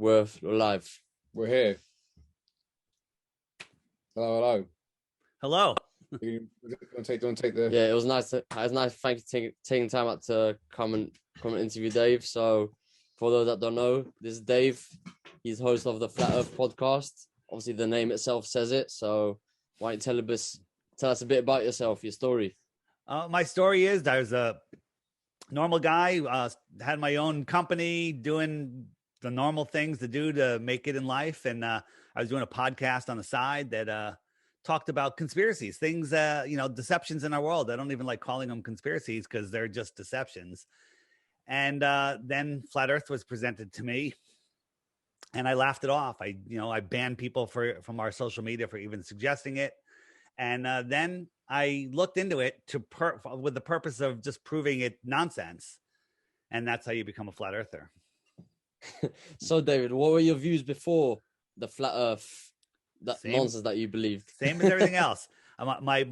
We're live. We're here. Hello. Hello. You want to take the? Yeah, it was nice. It was nice. Thank you taking time out to come and interview Dave. So, for those that don't know, this is Dave. He's host of the Flat Earth podcast. Obviously, the name itself says it. So, why don't you tell us a bit about yourself, your story? My story is I was a normal guy. Had my own company, doing the normal things to do to make it in life, and I was doing a podcast on the side that talked about conspiracies, things, deceptions in our world. I don't even like calling them conspiracies because they're just deceptions. And then Flat Earth was presented to me, and I laughed it off. I banned people from our social media for even suggesting it, and then I looked into it with the purpose of just proving it nonsense, and that's how you become a flat earther. So, David, what were your views before the flat Earth? Nonsense that you believed. Same as everything else. My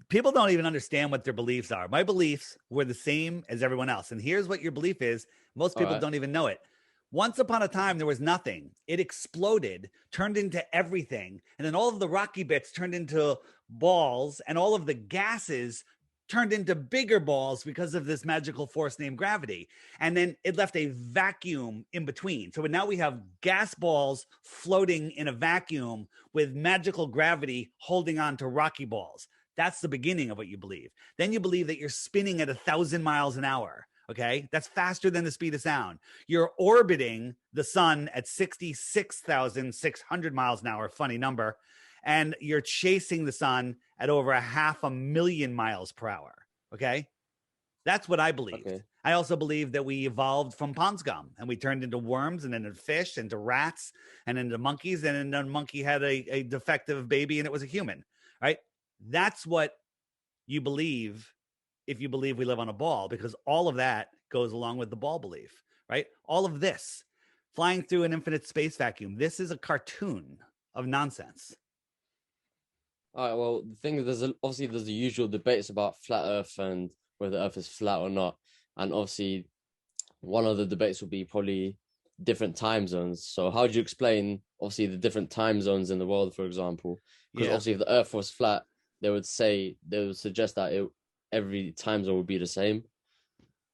people don't even understand what their beliefs are. My beliefs were the same as everyone else, and here's what your belief is. Most people don't even know it. Once upon a time, there was nothing. It exploded, turned into everything. And then all of the rocky bits turned into balls, and all of the gases turned into bigger balls because of this magical force named gravity. And then it left a vacuum in between. So now we have gas balls floating in a vacuum with magical gravity holding on to rocky balls. That's the beginning of what you believe. Then you believe that you're spinning at 1,000 miles an hour. Okay, that's faster than the speed of sound. You're orbiting the sun at 66,600 miles an hour, funny number, and you're chasing the sun at over 500,000 miles per hour. Okay, that's what I believe. Okay. I also believe that we evolved from pond scum, and we turned into worms, and then into fish, into rats, and into monkeys, and then a monkey had a defective baby, and it was a human. Right? That's what you believe. If you believe we live on a ball, because all of that goes along with the ball belief, right? All of this flying through an infinite space vacuum. This is a cartoon of nonsense. All right. Well, the thing is, there's the usual debates about flat Earth and whether Earth is flat or not, and obviously, one of the debates will be probably different time zones. So, how do you explain obviously the different time zones in the world, for example? Because obviously, if the Earth was flat, they would suggest that every time zone would be the same.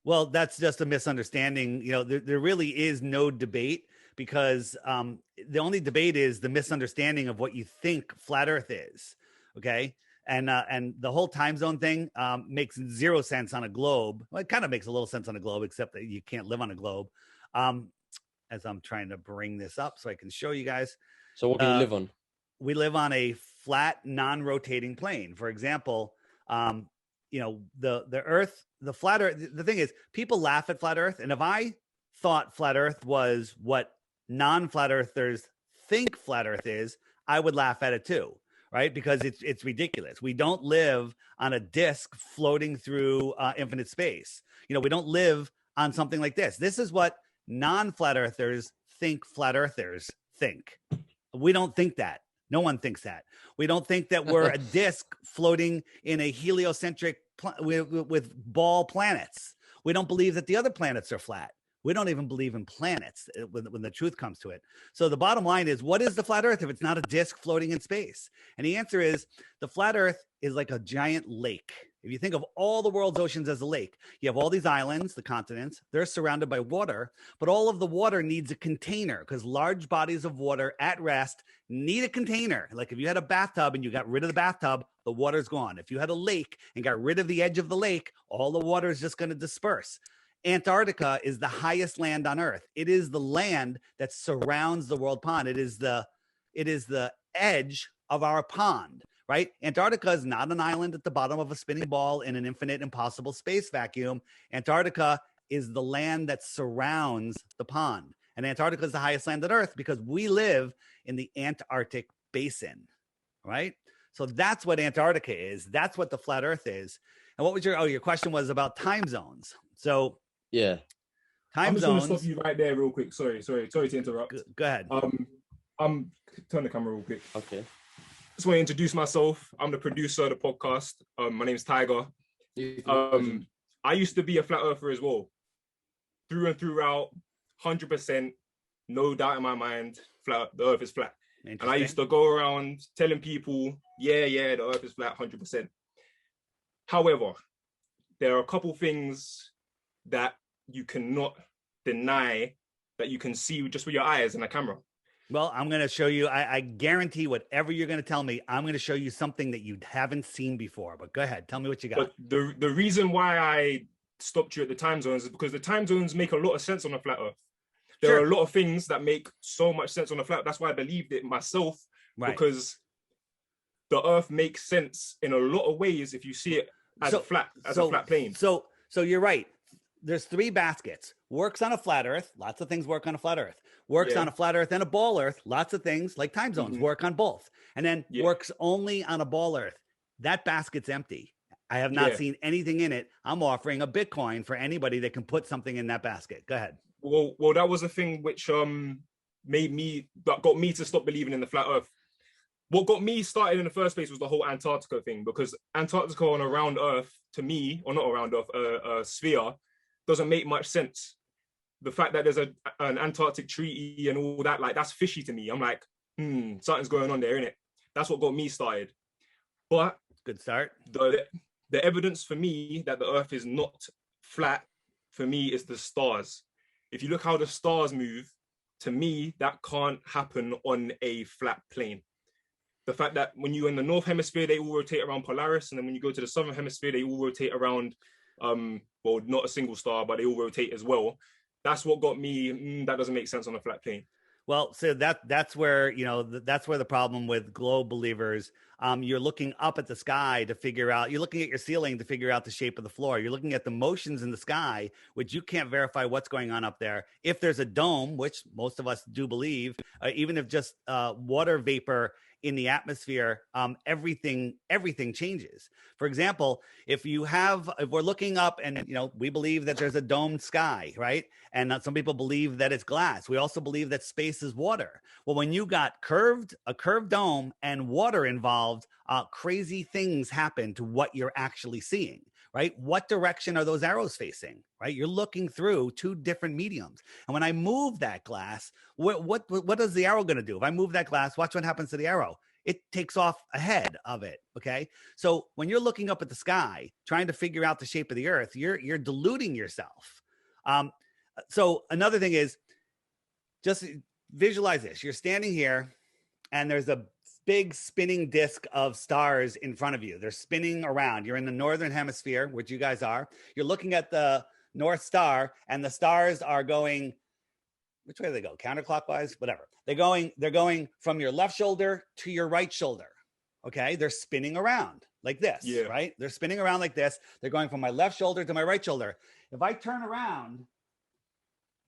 Well, that's just a misunderstanding. There really is no debate, because the only debate is the misunderstanding of what you think flat Earth is. Okay. And the whole time zone thing makes zero sense on a globe. Well, it kind of makes a little sense on a globe, except that you can't live on a globe. As I'm trying to bring this up so I can show you guys. So what do you live on? We live on a flat, non-rotating plane. For example, the Earth, the flat Earth. The thing is, people laugh at flat Earth, and if I thought flat Earth was what non-flat Earthers think flat Earth is, I would laugh at it too, right? Because it's ridiculous. We don't live on a disk floating through infinite space. We don't live on something like this. This is what non-flat Earthers think flat Earthers think. We don't think that. No one thinks that. We don't think that we're a disk floating in a heliocentric with ball planets. We don't believe that the other planets are flat. We don't even believe in planets when the truth comes to it. So the bottom line is, what is the flat Earth if it's not a disk floating in space? And the answer is, the flat Earth is like a giant lake. If you think of all the world's oceans as a lake, you have all these islands, the continents, they're surrounded by water, but all of the water needs a container, because large bodies of water at rest need a container. Like if you had a bathtub and you got rid of the bathtub, the water's gone. If you had a lake and got rid of the edge of the lake, all the water is just going to disperse. Antarctica is the highest land on Earth. It is the land that surrounds the world pond. It is the edge of our pond, right? Antarctica is not an island at the bottom of a spinning ball in an infinite impossible space vacuum. Antarctica is the land that surrounds the pond. And Antarctica is the highest land on Earth because we live in the Antarctic basin, right? So that's what Antarctica is. That's what the flat Earth is. And what was your question was about time zones. So yeah, I'm just going to stop you right there real quick. Sorry to interrupt. Go ahead. I'm turn the camera real quick. Okay. Just want to introduce myself. I'm the producer of the podcast. My name's Tiger. I used to be a flat earther as well, through and throughout, 100%. no doubt in my mind, the Earth is flat. And I used Interesting. to go around telling people, yeah, the Earth is flat, 100%. However, there are a couple things that you cannot deny that you can see just with your eyes in a camera. Well, I'm going to show you. I guarantee whatever you're going to tell me, I'm going to show you something that you haven't seen before. But go ahead, tell me what you got. But the reason why I stopped you at the time zones is because the time zones make a lot of sense on a flat Earth. There are a lot of things that make so much sense on a flat. That's why I believed it myself, because the Earth makes sense in a lot of ways if you see it as a flat plane. So you're right. There's 3 baskets. Works on a flat Earth. Lots of things work on a flat Earth. Works on a flat Earth and a ball Earth. Lots of things like time zones work on both. And then works only on a ball Earth. That basket's empty. I have not seen anything in it. I'm offering a Bitcoin for anybody that can put something in that basket. Go ahead. Well, that was a thing which got me to stop believing in the flat Earth. What got me started in the first place was the whole Antarctica thing, because Antarctica on a round Earth, to me, or not a round Earth, a sphere, doesn't make much sense. The fact that there's an Antarctic treaty and all that, like, that's fishy to me. I'm like, something's going on there, innit? That's what got me started. But good start. The evidence for me that the Earth is not flat, for me, is the stars. If you look how the stars move, to me, that can't happen on a flat plane. The fact that when you're in the North Hemisphere, they all rotate around Polaris, and then when you go to the Southern Hemisphere, they all rotate around, well, not a single star, but they all rotate as well. That's what got me, that doesn't make sense on a flat plane. Well, so that's where, that's where the problem with globe believers, you're looking up at the sky to figure out, you're looking at your ceiling to figure out the shape of the floor. You're looking at the motions in the sky, which you can't verify what's going on up there. If there's a dome, which most of us do believe, even if just water vapor in the atmosphere, everything changes. For example, if we're looking up and, we believe that there's a domed sky, right? And some people believe that it's glass. We also believe that space is water. Well, when you got a curved dome and water involved, crazy things happen to what you're actually seeing, right? What direction are those arrows facing, right? You're looking through 2 different mediums. And when I move that glass, what is the arrow going to do? If I move that glass, watch what happens to the arrow. It takes off ahead of it, okay? So when you're looking up at the sky, trying to figure out the shape of the Earth, you're deluding yourself. So another thing is, just visualize this. You're standing here, and there's a big spinning disc of stars in front of you. They're spinning around. You're in the Northern Hemisphere, which you guys are. You're looking at the North Star, and the stars are going, which way do they go? Counterclockwise, whatever. They're going from your left shoulder to your right shoulder. Okay. They're spinning around like this, right? They're spinning around like this. They're going from my left shoulder to my right shoulder. If I turn around,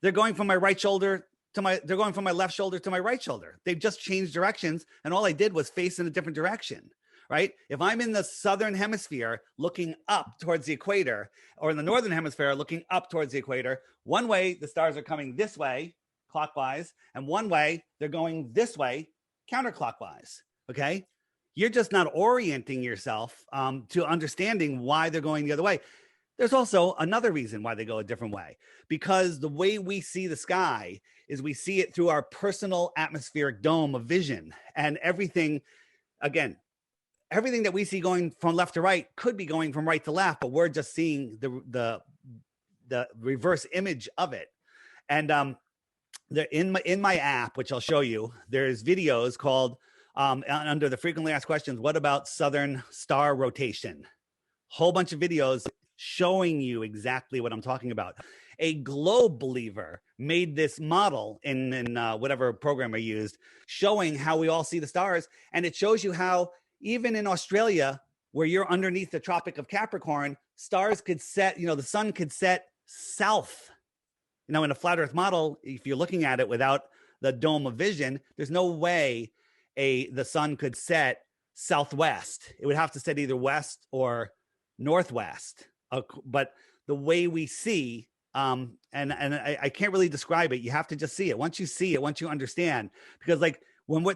they're going from my right shoulder they're going from my left shoulder to my right shoulder. They've just changed directions. And all I did was face in a different direction, right? If I'm in the Southern Hemisphere looking up towards the equator, or in the Northern Hemisphere looking up towards the equator, one way the stars are coming this way, clockwise, and one way they're going this way, counterclockwise. Okay. You're just not orienting yourself to understanding why they're going the other way. There's also another reason why they go a different way, because the way we see the sky is we see it through our personal atmospheric dome of vision, and everything that we see going from left to right could be going from right to left, but we're just seeing the reverse image of it. And in my app, which I'll show you, there's videos called under the frequently asked questions, what about Southern star rotation? Whole bunch of videos showing you exactly what I'm talking about. A globe believer made this model in whatever program I used, showing how we all see the stars. And it shows you how even in Australia, where you're underneath the Tropic of Capricorn, stars could set, the sun could set south. In a flat Earth model, if you're looking at it without the dome of vision, there's no way the sun could set southwest. It would have to set either west or northwest. But the way we see, and I can't really describe it. You have to just see it. Once you see it, once you understand, because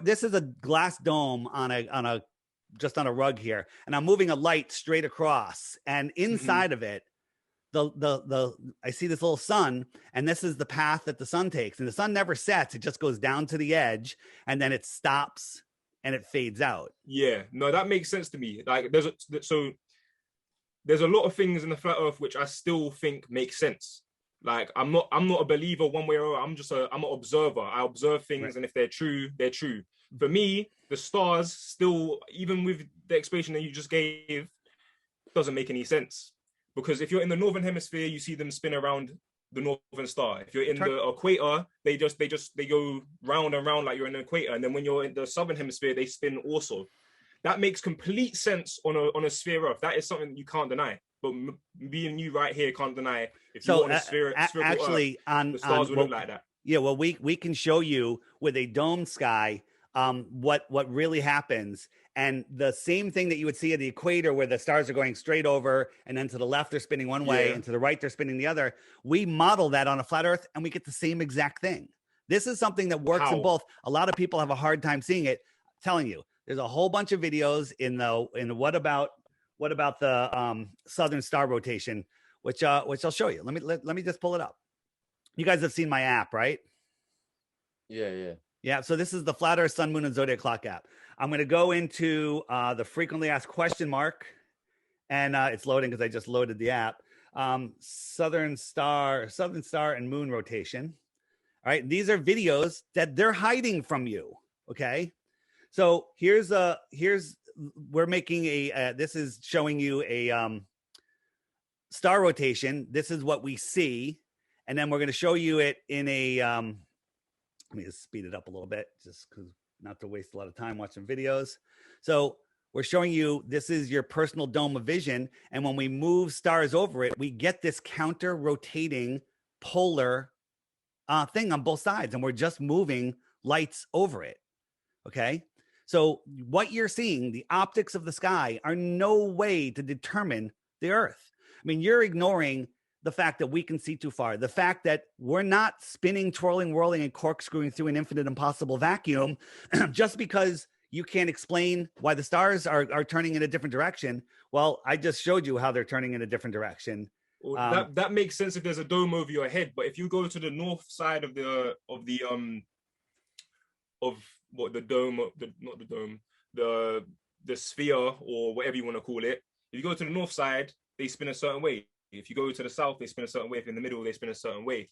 this is a glass dome on a just on a rug here, and I'm moving a light straight across, and inside of it, I see this little sun, and this is the path that the sun takes, and the sun never sets. It just goes down to the edge, and then it stops and it fades out. Yeah, no, that makes sense to me. Like there's a lot of things in the flat earth which I still think make sense. Like I'm not a believer one way or other. I'm an observer. I observe things, right. And if they're true, they're true. For me, the stars still, even with the explanation that you just gave, doesn't make any sense. Because if you're in the northern hemisphere, you see them spin around the northern star. If you're in the equator, they go round and round like you're in the equator. And then when you're in the southern hemisphere, they spin also. That makes complete sense on a sphere Earth. That is something that you can't deny. But me and you right here can't deny. If you want a sphere, actually, Earth, the stars would look like that. Yeah, well, we can show you with a dome sky what really happens. And the same thing that you would see at the equator where the stars are going straight over, and then to the left they're spinning one way, and to the right they're spinning the other. We model that on a flat Earth, and we get the same exact thing. This is something that works in both. A lot of people have a hard time seeing it. I'm telling you, there's a whole bunch of videos in the what about the southern star rotation, which I'll show you. Let me just pull it up. You guys have seen my app, right? Yeah. So this is the Flat Earth Sun, Moon, and Zodiac Clock app. I'm going to go into the frequently asked question mark, and it's loading because I just loaded the app. Southern Star, and Moon rotation. All right, these are videos that they're hiding from you. Okay, so we're making this is showing you a star rotation. This is what we see, and then we're going to show you it in a. Let me just speed it up a little bit, just because not to waste a lot of time watching videos. So we're showing you, this is your personal dome of vision. And when we move stars over it, we get this counter rotating polar thing on both sides. And we're just moving lights over it. Okay. So what you're seeing, the optics of the sky, are no way to determine the Earth. I mean, you're ignoring the fact that we can see too far, the fact that we're not spinning, twirling, whirling, and corkscrewing through an infinite impossible vacuum just because you can't explain why the stars are turning in a different direction. Well, I just showed you how they're turning in a different direction. Well, that makes sense if there's a dome over your head, but if you go to the north side of the sphere, or whatever you want to call it, if you go to the north side, they spin a certain way. If you go to the south, they spin a certain way. If in the middle, they spin a certain way.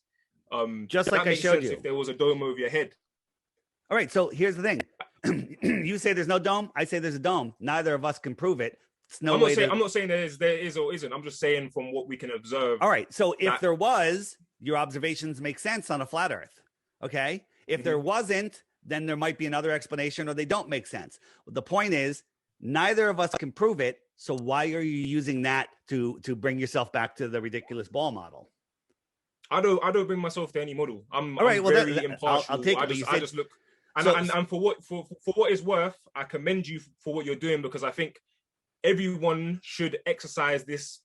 Just like I showed you. If there was a dome over your head. All right. So here's the thing. You say there's no dome. I say there's a dome. Neither of us can prove it. It's no way. I'm not saying there is or isn't. I'm just saying from what we can observe. All right. So if there was, your observations make sense on a flat Earth. Okay. If there wasn't, then there might be another explanation, or they don't make sense. The point is, neither of us can prove it. So why are you using that to bring yourself back to the ridiculous ball model? I don't bring myself to any model. I'm very impartial. I'll take it. I just look, and for what it's worth, I commend you for what you're doing, because I think everyone should exercise this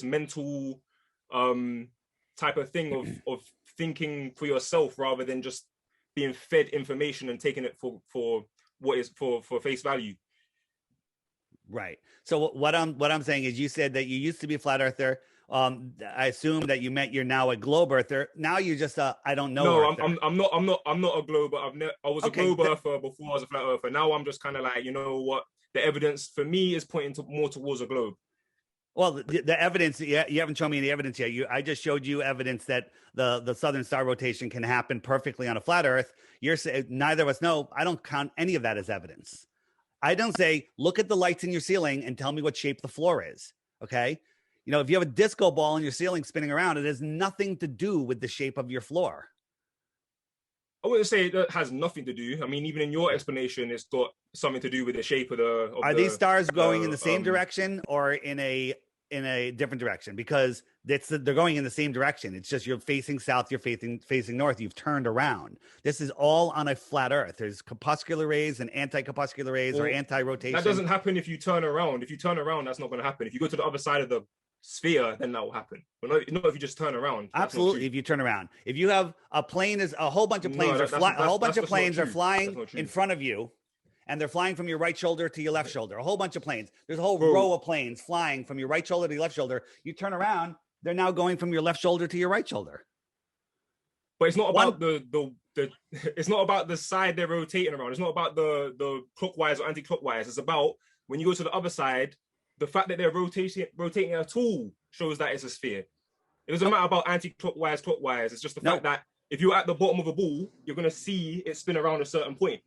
mental type of thing of thinking for yourself rather than just being fed information and taking it for what is for face value. Right. So what I'm saying is, you said that you used to be a flat earther. I assume that you meant you're now a globe earther. Now you're just I don't know. No, I'm not a globe. I was a globe earther before I was a flat earther. Now I'm just kind of like, you know what? The evidence for me is pointing more towards a globe. Well, the evidence, you haven't shown me any evidence yet. I just showed you evidence that the southern star rotation can happen perfectly on a flat Earth. You're saying neither of us know. I don't count any of that as evidence. I don't say, look at the lights in your ceiling and tell me what shape the floor is. Okay. You know, if you have a disco ball in your ceiling spinning around, it has nothing to do with the shape of your floor. I wouldn't say that has nothing to do. I mean, even in your explanation, it's got something to do with the shape of the. Are these stars going in the same direction or in a different direction? Because they're going in the same direction. It's just you're facing south, you're facing north. You've turned around. This is all on a flat Earth. There's corpuscular rays and anti-corpuscular rays, or anti-rotation. That doesn't happen if you turn around. If you turn around, that's not going to happen. If you go to the other side of the sphere, then that will happen. But not if you just turn around. Absolutely, if you turn around. If you have a plane, a whole bunch of planes are flying in front of you, and they're flying from your right shoulder to your left shoulder. A whole bunch of planes. There's a whole row of planes flying from your right shoulder to your left shoulder. You turn around, They're now going from your left shoulder to your right shoulder. But it's not about the it's not about the side they're rotating around. It's not about the clockwise or anti-clockwise. It's about when you go to the other side, the fact that they're rotating at all shows that it's a sphere. It doesn't matter about anti-clockwise, clockwise. It's just the fact that if you're at the bottom of a ball, you're going to see it spin around a certain point.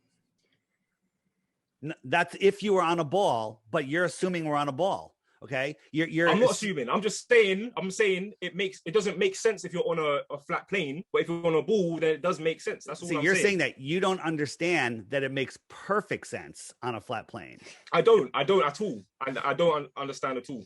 That's if you were on a ball, but you're assuming we're on a ball. Okay, I'm not assuming. I'm just saying. I'm saying it doesn't make sense if you're on a flat plane, but if you're on a ball, then it does make sense. That's all. You're saying that you don't understand that it makes perfect sense on a flat plane. I don't at all, and I don't understand at all.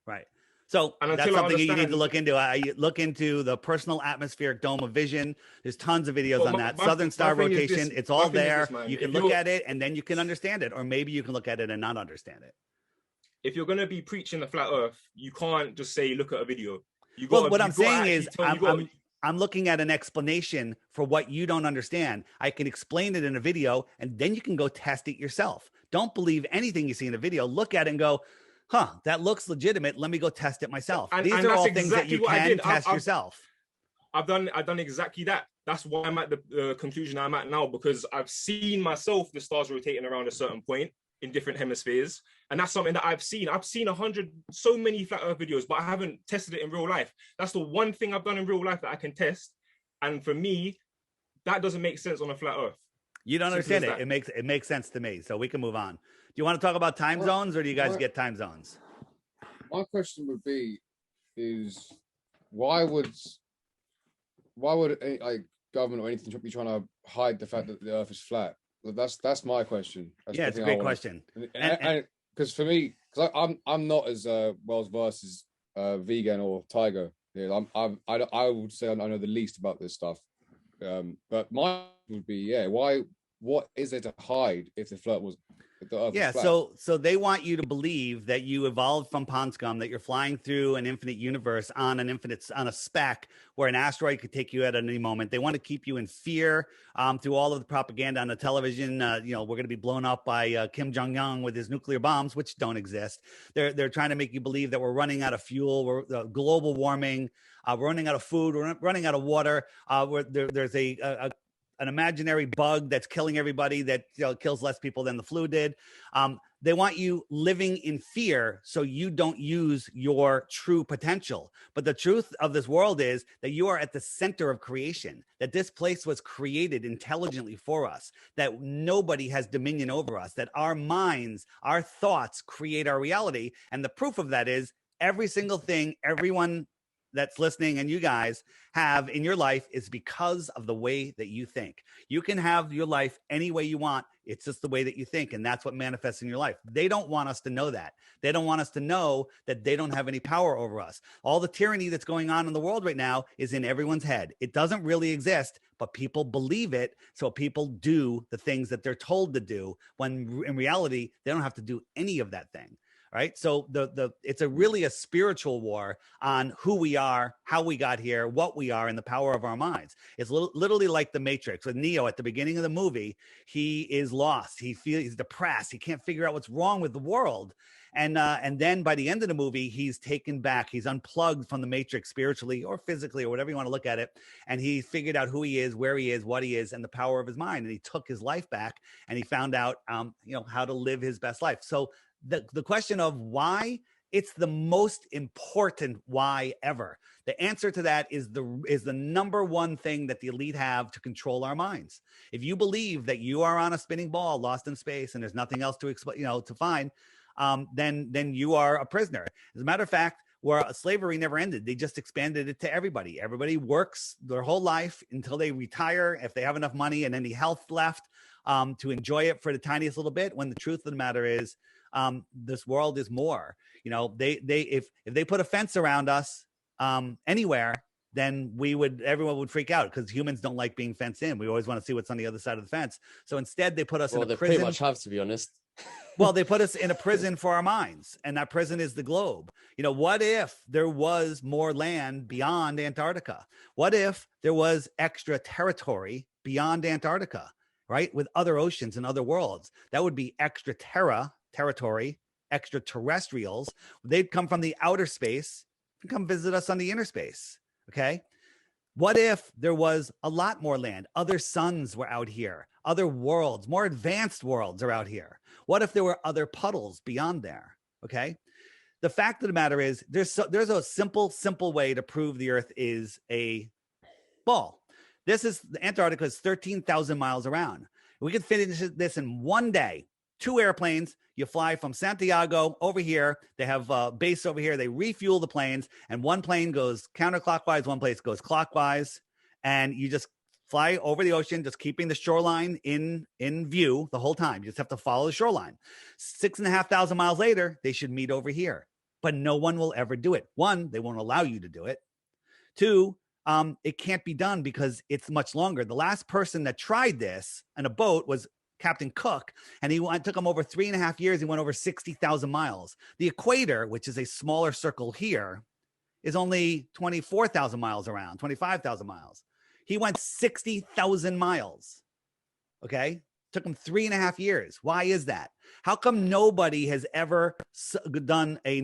Right. So that's something you need to look into. I look into the personal atmospheric dome of vision. There's tons of videos on that. Southern Star rotation. It's all there. You can look at it and then you can understand it, or maybe you can look at it and not understand it. If you're going to be preaching the flat earth, you can't just say, look at a video. What I'm saying is I'm looking at an explanation for what you don't understand. I can explain it in a video, and then you can go test it yourself. Don't believe anything you see in a video. Look at it and go, that looks legitimate. Let me go test it myself. These are all things that you can test yourself. I've done exactly that. That's why I'm at the conclusion I'm at now, because I've seen myself, the stars rotating around a certain point in different hemispheres. And that's something that I've seen. I've seen so many flat earth videos, but I haven't tested it in real life. That's the one thing I've done in real life that I can test. And for me, that doesn't make sense on a flat earth. You don't understand it. It makes sense to me. So we can move on. Do you want to talk about time zones, or do you guys get time zones? My question would be, is why would any, like, government or anything be trying to hide the fact that the earth is flat? That's my question. It's a great question. And because for me, because I'm not as well versed as Vegan or Tiger. Yeah, I would say I know the least about this stuff. But mine would be, what is there to hide if the earth was flat? So they want you to believe that you evolved from pond scum, that you're flying through an infinite universe on a speck where an asteroid could take you at any moment. They want to keep you in fear through all of the propaganda on the television. We're going to be blown up by Kim Jong-un with his nuclear bombs, which don't exist. They're trying to make you believe that we're running out of fuel, we're global warming, we're running out of food, we're running out of water. There's an imaginary bug that's killing everybody that kills less people than the flu did. They want you living in fear so you don't use your true potential. But the truth of this world is that you are at the center of creation, that this place was created intelligently for us, that nobody has dominion over us, that our minds, our thoughts create our reality. And the proof of that is every single thing, everyone that's listening and you guys have in your life is because of the way that you think. You can have your life any way you want. It's just the way that you think. And that's what manifests in your life. They don't want us to know that. They don't want us to know that they don't have any power over us. All the tyranny that's going on in the world right now is in everyone's head. It doesn't really exist, but people believe it. So people do the things that they're told to do, when in reality, they don't have to do any of that thing. Right. So it's really a spiritual war on who we are, how we got here, what we are, and the power of our minds. It's literally like the Matrix with Neo at the beginning of the movie. He is lost. He's depressed. He can't figure out what's wrong with the world. And then by the end of the movie, he's taken back. He's unplugged from the Matrix spiritually or physically or whatever you want to look at it. And he figured out who he is, where he is, what he is, and the power of his mind. And he took his life back, and he found out, how to live his best life. So the question of why, it's the most important why ever. The answer to that is the number one thing that the elite have to control our minds. If you believe that you are on a spinning ball lost in space and there's nothing else to explain, to find, then you are a prisoner. As a matter of fact, where slavery never ended, they just expanded it to everybody. Everybody works their whole life until they retire, if they have enough money and any health left, to enjoy it for the tiniest little bit. When the truth of the matter is, this world is more. If they put a fence around us anywhere, then everyone would freak out, because humans don't like being fenced in. We always want to see what's on the other side of the fence. So instead, they put us in a prison. They pretty much have, to be honest. Well, they put us in a prison for our minds, and that prison is the globe. What if there was more land beyond Antarctica? What if there was extra territory beyond Antarctica, right? With other oceans and other worlds. That would be territory, extraterrestrials. They'd come from the outer space come visit us on the inner space. Okay. What if there was a lot more land? Other suns were out here, other worlds, more advanced worlds are out here. What if there were other puddles beyond there? Okay. The fact of the matter is there's a simple way to prove the earth is a ball. The Antarctica is 13,000 miles around. We could finish this in one day. 2 airplanes. You fly from Santiago over here. They have a base over here. They refuel the planes, and one plane goes counterclockwise, one place goes clockwise, and you just fly over the ocean, just keeping the shoreline in view the whole time. You just have to follow the shoreline. 6,500 miles later, they should meet over here, but no one will ever do it. 1, they won't allow you to do it. 2, it can't be done because it's much longer. The last person that tried this in a boat was Captain Cook, and it took him over 3.5 years. He went over 60,000 miles. The equator, which is a smaller circle here, is only 24,000 miles around, 25,000 miles. He went 60,000 miles. Okay. Took him 3.5 years. Why is that? How come nobody has ever done a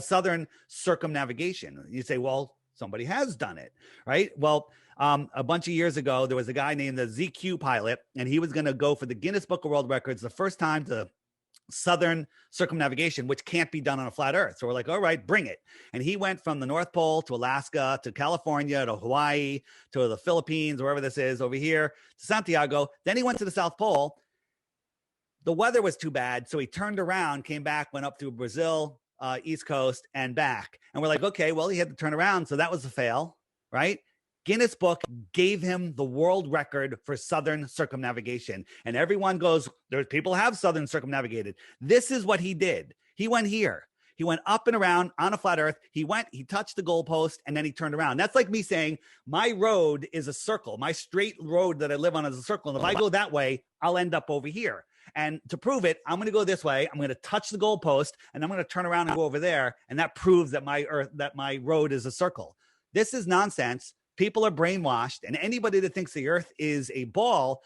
southern circumnavigation? You say, well, somebody has done it, right? Well, a bunch of years ago, there was a guy named the ZQ pilot, and he was going to go for the Guinness Book of World Records the first time to southern circumnavigation, which can't be done on a flat earth. So we're like, all right, bring it. And he went from the North Pole to Alaska to California to Hawaii to the Philippines, wherever this is, over here to Santiago. Then he went to the South Pole. The weather was too bad, so he turned around, came back, went up through Brazil, East Coast, and back. And we're like, okay, well, he had to turn around, so that was a fail, right? Guinness Book gave him the world record for southern circumnavigation. And everyone goes, there's people have southern circumnavigated. This is what he did. He went here. He went up and around on a flat earth. He touched the goalpost, and then he turned around. That's like me saying, my road is a circle. My straight road that I live on is a circle. And if I go that way, I'll end up over here. And to prove it, I'm going to go this way. I'm going to touch the goalpost, and I'm going to turn around and go over there. And that proves that my road is a circle. This is nonsense. People are brainwashed, and anybody that thinks the earth is a ball,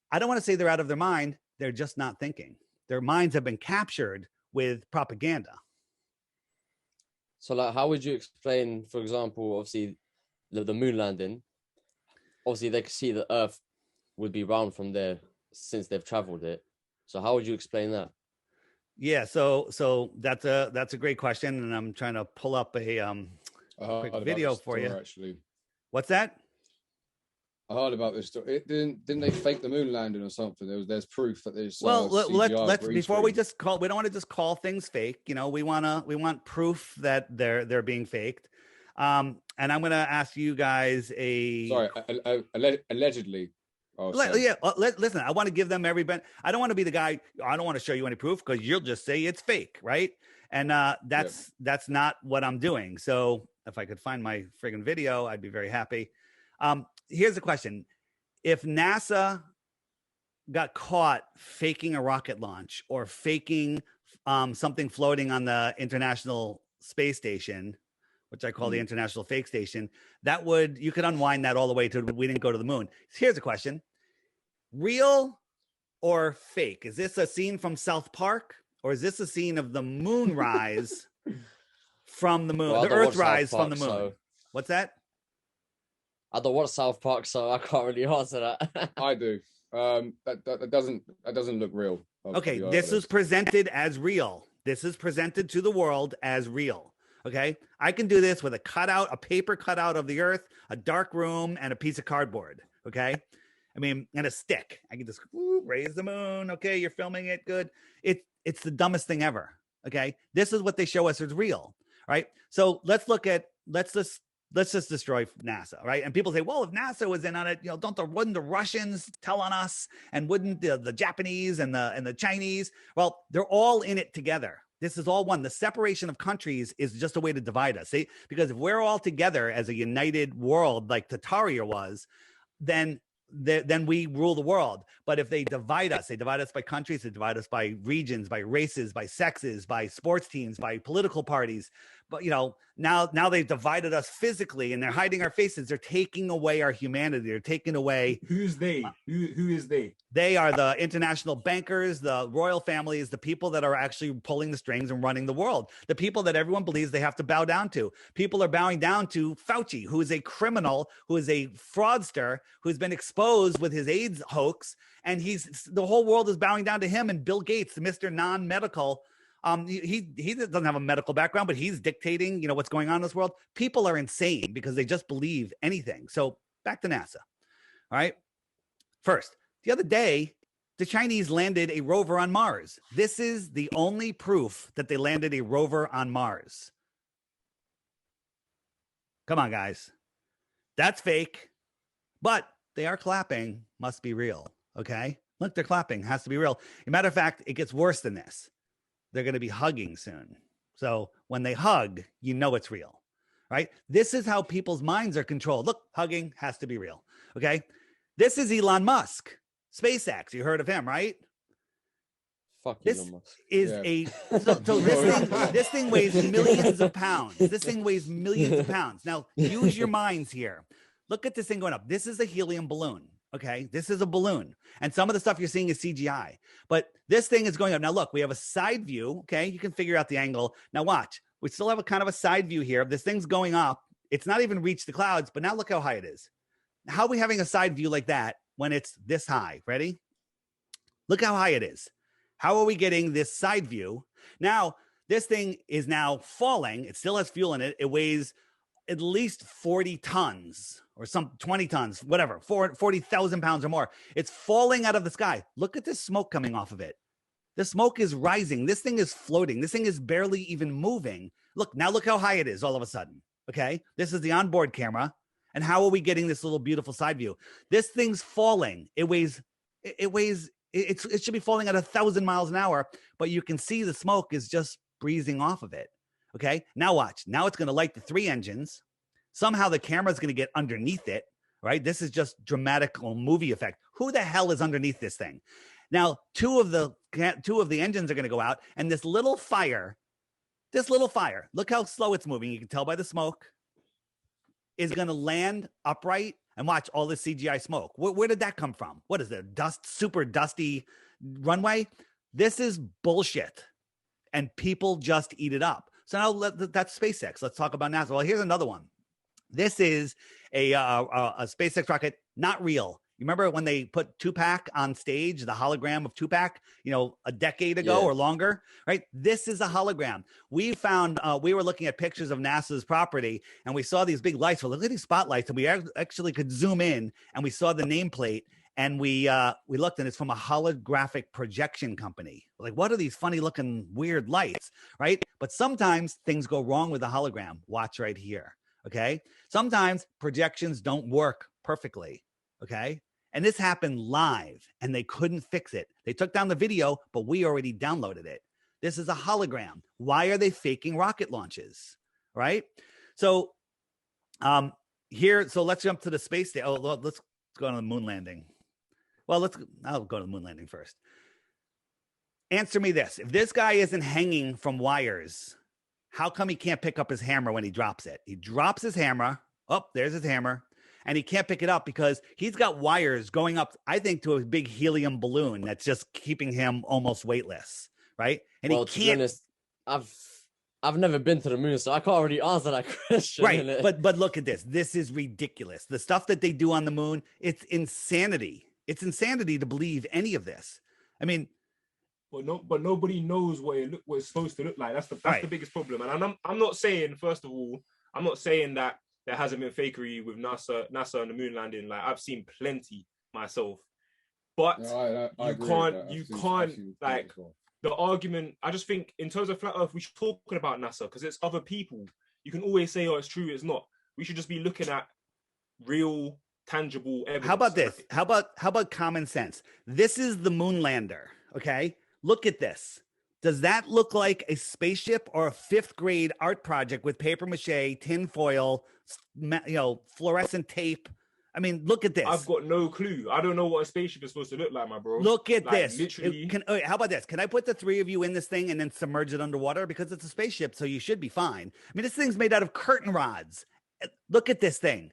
I don't want to say they're out of their mind. They're just not thinking. Their minds have been captured with propaganda. So, like, how would you explain, for example, obviously the moon landing? Obviously, they could see the earth would be round from there since they've traveled it. So how would you explain that? Yeah, so that's a great question, and I'm trying to pull up a quick video for you. Actually, what's that? I heard about this story. Didn't they fake the moon landing or something? There's proof that there's. Well, let's before we just call. We don't want to just call things fake. You know, we want proof that they're being faked. And I'm going to ask you guys allegedly. Oh, listen, I want to give them every benefit. I don't want to be the guy. I don't want to show you any proof because you'll just say it's fake, right? And that's not what I'm doing. So if I could find my friggin' video, I'd be very happy. Here's the question: if NASA got caught faking a rocket launch or faking something floating on the International Space Station, which I call the International Fake Station, you could unwind that all the way to we didn't go to the moon. Here's a question: real or fake? Is this a scene from South Park, or is this a scene of the moon rise from the moon, the Earth rise from the moon? So... What's that? I don't watch South Park, so I can't really answer that. I do. That doesn't look real. Okay, this is presented as real. This is presented to the world as real. Okay, I can do this with a paper cutout of the Earth, a dark room, and a piece of cardboard. Okay, and a stick. I can just raise the moon. Okay, you're filming it. Good. It's the dumbest thing ever. Okay, this is what they show us as real. Right. So let's just destroy NASA, right? And people say, well, if NASA was in on it, wouldn't the Russians tell on us, and wouldn't the Japanese and the Chinese? Well, they're all in it together. This is all one. The separation of countries is just a way to divide us. See? Because if we're all together as a united world, like Tartaria was, then we rule the world. But if they divide us by countries, they divide us by regions, by races, by sexes, by sports teams, by political parties, but now they've divided us physically and they're hiding our faces. They're taking away our humanity. They're taking away. Who's they? Who is they? They are the international bankers, the royal families, the people that are actually pulling the strings and running the world, the people that everyone believes they have to bow down to. People are bowing down to Fauci, who is a criminal, who is a fraudster, who's been exposed with his AIDS hoax. And the whole world is bowing down to him, and Bill Gates, Mr. Non-medical. He doesn't have a medical background, but he's dictating, what's going on in this world. People are insane because they just believe anything. So back to NASA. All right. First, the other day, the Chinese landed a rover on Mars. This is the only proof that they landed a rover on Mars. Come on, guys. That's fake, but they are clapping. Must be real. Okay. Look, they're clapping. Has to be real. As a matter of fact, it gets worse than this. They're going to be hugging soon. So when they hug, it's real, right? This is how people's minds are controlled. Look, hugging has to be real. Okay. This is Elon Musk, SpaceX. You heard of him, right? Fuck This Elon Musk. is this thing weighs millions of pounds. This thing weighs millions of pounds. Now use your minds here. Look at this thing going up. This is a helium balloon. Okay, this is a balloon. And some of the stuff you're seeing is CGI. But this thing is going up. Now, look, we have a side view. Okay, you can figure out the angle. Now, watch. We still have a kind of a side view here. This thing's going up. It's not even reached the clouds, but now look how high it is. How are we having a side view like that when it's this high? Ready? Look how high it is. How are we getting this side view? Now, this thing is now falling. It still has fuel in it. It weighs at least 40 tons or 20 tons, whatever, 40,000 pounds or more. It's falling out of the sky. Look at this smoke coming off of it. The smoke is rising. This thing is floating. This thing is barely even moving. Look how high it is all of a sudden. Okay. This is the onboard camera. And how are we getting this little beautiful side view? This thing's falling. It should be falling at 1,000 miles an hour, but you can see the smoke is just breezing off of it. Okay. Now watch. Now it's going to light the 3 engines. Somehow the camera's going to get underneath it, right? This is just dramatic movie effect. Who the hell is underneath this thing? Now, two of the engines are going to go out, and this little fire, look how slow it's moving. You can tell by the smoke, is going to land upright, and watch all this CGI smoke. Where did that come from? What is it? Super dusty runway? This is bullshit, and people just eat it up. So now that's SpaceX. Let's talk about NASA. Well, here's another one. This is a SpaceX rocket, not real. You remember when they put Tupac on stage, the hologram of Tupac, a decade ago or longer, right? This is a hologram. We found, we were looking at pictures of NASA's property and we saw these big lights. Well, look at these spotlights, and we actually could zoom in and we saw the nameplate, and we looked, and it's from a holographic projection company. Like, what are these funny looking weird lights, right? But sometimes things go wrong with the hologram. Watch right here. Okay. Sometimes projections don't work perfectly. Okay. And this happened live and they couldn't fix it. They took down the video, but we already downloaded it. This is a hologram. Why are they faking rocket launches? Right. So so let's jump to the space station. Let's go on the moon landing. Well, I'll go to the moon landing first. Answer me this. If this guy isn't hanging from wires, how come he can't pick up his hammer when he drops it? He drops his hammer. Oh, there's his hammer. And he can't pick it up because he's got wires going up, I think, to a big helium balloon that's just keeping him almost weightless, right? And he can't. To be honest, I've never been to the moon, so I can't already answer that question. Right, but look at this. This is ridiculous. The stuff that they do on the moon, it's insanity. It's insanity to believe any of this. I mean, but nobody knows what it's supposed to look like. That's the biggest problem. And I'm not saying, first of all, I'm not saying that there hasn't been fakery with NASA and the moon landing. Like, I've seen plenty myself. But you can't like the argument. I just think in terms of flat Earth, we should talk about NASA because it's other people. You can always say, "Oh, it's true, it's not." We should just be looking at real, tangible evidence. How about this? How about common sense? This is the moon lander. Okay. Look at this. Does that look like a spaceship or a 5th grade art project with paper mache, tin foil, fluorescent tape, I mean, look at this. I've got no clue. I don't know what a spaceship is supposed to look like, my bro. Look at Like, this. literally. How about this? Can I put the three of you in this thing and then submerge it underwater? Because it's a spaceship, so you should be fine. I mean, this thing's made out of curtain rods. Look at this thing.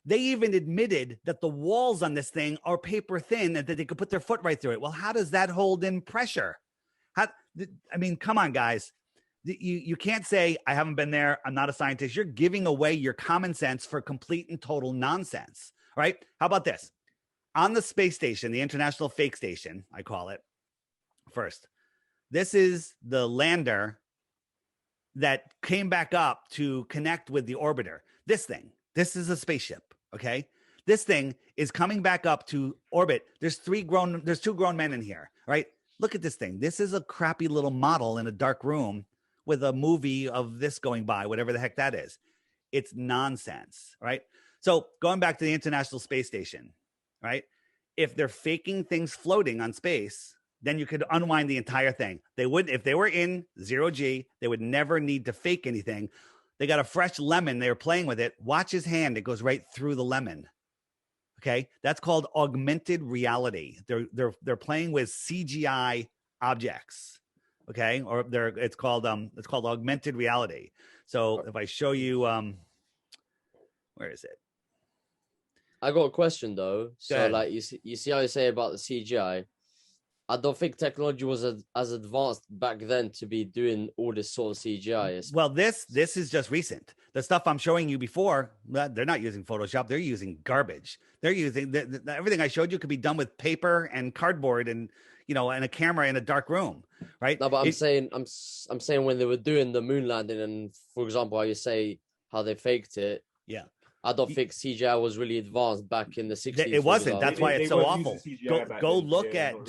They even admitted that the walls on this thing are paper thin and that they could put their foot right through it. Well, how does that hold in pressure? I mean, come on, guys. You can't say, I haven't been there. I'm not a scientist. You're giving away your common sense for complete and total nonsense, right? How about this? On the space station, the International Fake Station, I call it, first, this is the lander that came back up to connect with the orbiter. This is a spaceship, okay? This thing is coming back up to orbit. There's two grown men in here, right? Look at this thing. This is a crappy little model in a dark room with a movie of this going by, whatever the heck that is. It's nonsense, right? So going back to the International Space Station, right? If they're faking things floating on space, then you could unwind the entire thing. They would, if they were in zero G, they would never need to fake anything. They got a fresh lemon. They were playing with it. Watch his hand. It goes right through the lemon. Okay. That's called augmented reality. They're playing with CGI objects. Okay. Or it's called augmented reality. So if I show you, where is it? I got a question though. So ahead. like you see how you say about the CGI. I don't think technology was as advanced back then to be doing all this sort of CGI. Well, this is just recent. The stuff I'm showing you before, they're not using Photoshop. They're using garbage. They're using everything I showed you could be done with paper and cardboard and and a camera in a dark room, right? No, but I'm saying when they were doing the moon landing, and for example, how you say how they faked it. Yeah. I don't think CGI was really advanced back in the 60s. It wasn't. That's why it's so awful. Go look at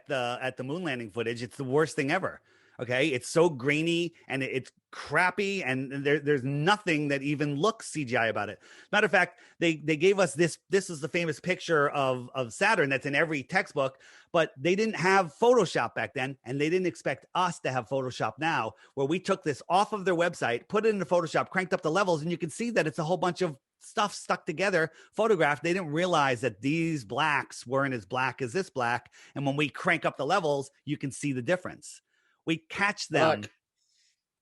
the moon landing footage. It's the worst thing ever. Okay, it's so grainy and it's crappy, and there's nothing that even looks CGI about it. Matter of fact, they gave us this. This is the famous picture of Saturn that's in every textbook, but they didn't have Photoshop back then, and they didn't expect us to have Photoshop now. Where we took this off of their website, put it into Photoshop, cranked up the levels, and you can see that it's a whole bunch of stuff stuck together, photographed. They didn't realize that these blacks weren't as black as this black, and when we crank up the levels, you can see the difference. We catch them.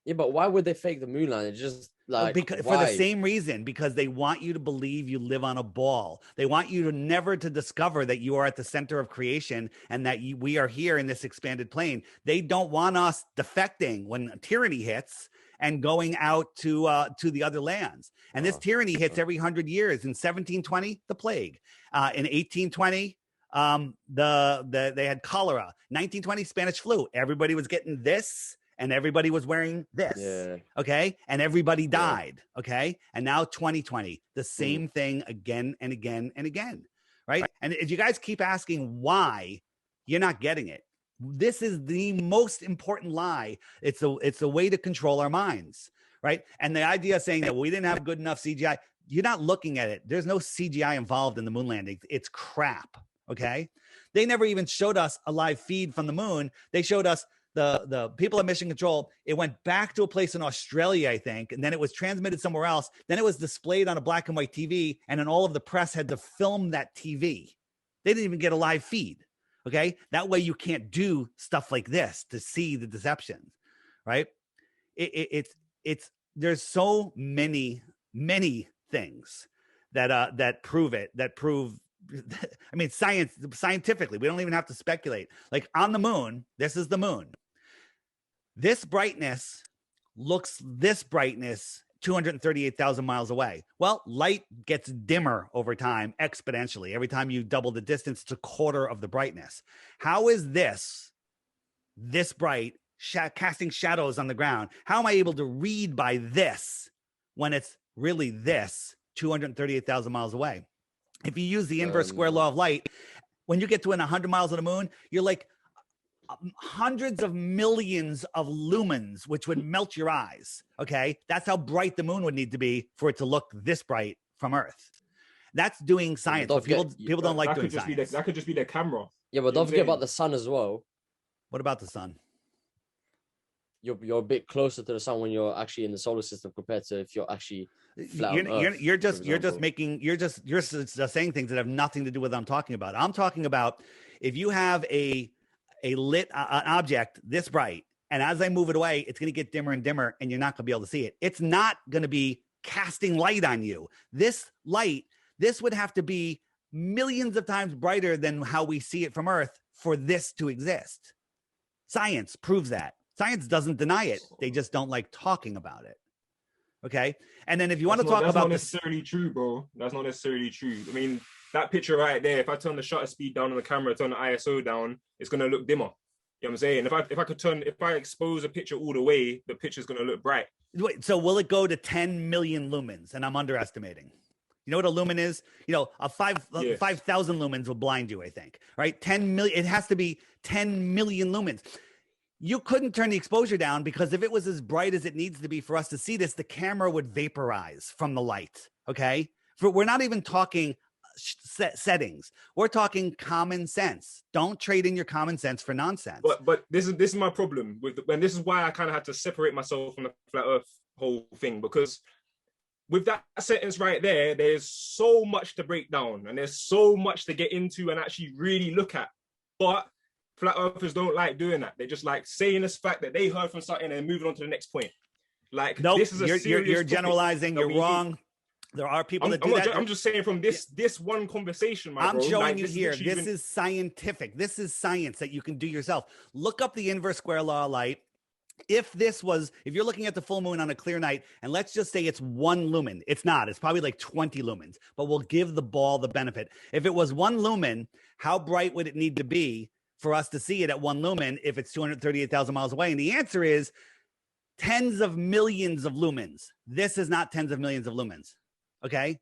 Yeah, but why would they fake the moon landing? Just like for the same reason, because they want you to believe you live on a ball. They want you to never to discover that you are at the center of creation and that we are here in this expanded plane. They don't want us defecting when tyranny hits and going out to the other lands. And this tyranny hits every 100 years. In 1720, the plague. In 1820. They had cholera. 1920 Spanish flu. Everybody was getting this and everybody was wearing this. Yeah. Okay. And everybody died. Okay. And now 2020, the same thing again and again and again. Right. And if you guys keep asking why, you're not getting it. This is the most important lie. It's a way to control our minds. Right. And the idea of saying that we didn't have good enough CGI, you're not looking at it. There's no CGI involved in the moon landing. It's crap. Okay. They never even showed us a live feed from the moon. They showed us the people at Mission Control. It went back to a place in Australia, I think, and then it was transmitted somewhere else. Then it was displayed on a black and white TV, and then all of the press had to film that TV. They didn't even get a live feed. Okay. That way you can't do stuff like this to see the deceptions, right? There's so many things that prove it, that prove, I mean, scientifically, we don't even have to speculate. Like on the moon, this is the moon. This brightness looks 238,000 miles away. Well, light gets dimmer over time exponentially. Every time you double the distance, it's a quarter of the brightness. How is this bright, casting shadows on the ground? How am I able to read by this when it's really 238,000 miles away? If you use the inverse square law of light, when you get to 100 miles on the moon, you're like hundreds of millions of lumens, which would melt your eyes. Okay. That's how bright the moon would need to be for it to look this bright from Earth. That's doing science. But people don't like doing science. That could just be their camera. Yeah, but don't forget about the sun as well. What about the sun? you're a bit closer to the sun when you're actually in the solar system compared to if you're actually flat on Earth, you're for example. just saying things that have nothing to do with what I'm talking about. I'm talking about if you have a lit an object this bright, and as I move it away, it's going to get dimmer and dimmer, and you're not going to be able to see it. It's not going to be casting light on you. This light, this would have to be millions of times brighter than how we see it from Earth for this to exist. Science proves that. Science doesn't deny it. They just don't like talking about it. Okay. And then if you want to talk that's about not necessarily true, bro. That's not necessarily true. I mean, that picture right there, if I turn the shutter speed down on the camera, turn the ISO down, it's gonna look dimmer. You know what I'm saying? If I expose a picture all the way, the picture's gonna look bright. Wait, so will it go to 10 million lumens? And I'm underestimating. You know what a lumen is? You know, 5,000 lumens will blind you, I think. Right? 10 million. It has to be 10 million lumens. You couldn't turn the exposure down because if it was as bright as it needs to be for us to see this, the camera would vaporize from the light. Okay. We're not even talking settings. We're talking common sense. Don't trade in your common sense for nonsense. But this is my problem and this is why I kind of had to separate myself from the flat Earth whole thing, because with that sentence right there, there's so much to break down and there's so much to get into and actually really look at. But flat earthers don't like doing that. They just like saying this fact that they heard from something and moving on to the next point. Like, nope, this is you're generalizing. You're wrong. There are people that do that. I'm just saying from this one conversation, I'm showing you here. This is scientific. This is science that you can do yourself. Look up the inverse square law of light. If you're looking at the full moon on a clear night, and let's just say it's 1 lumen, it's not. It's probably like 20 lumens, but we'll give the ball the benefit. If it was 1 lumen, how bright would it need to be for us to see it at 1 lumen if it's 238,000 miles away? And the answer is tens of millions of lumens. This is not tens of millions of lumens. Okay.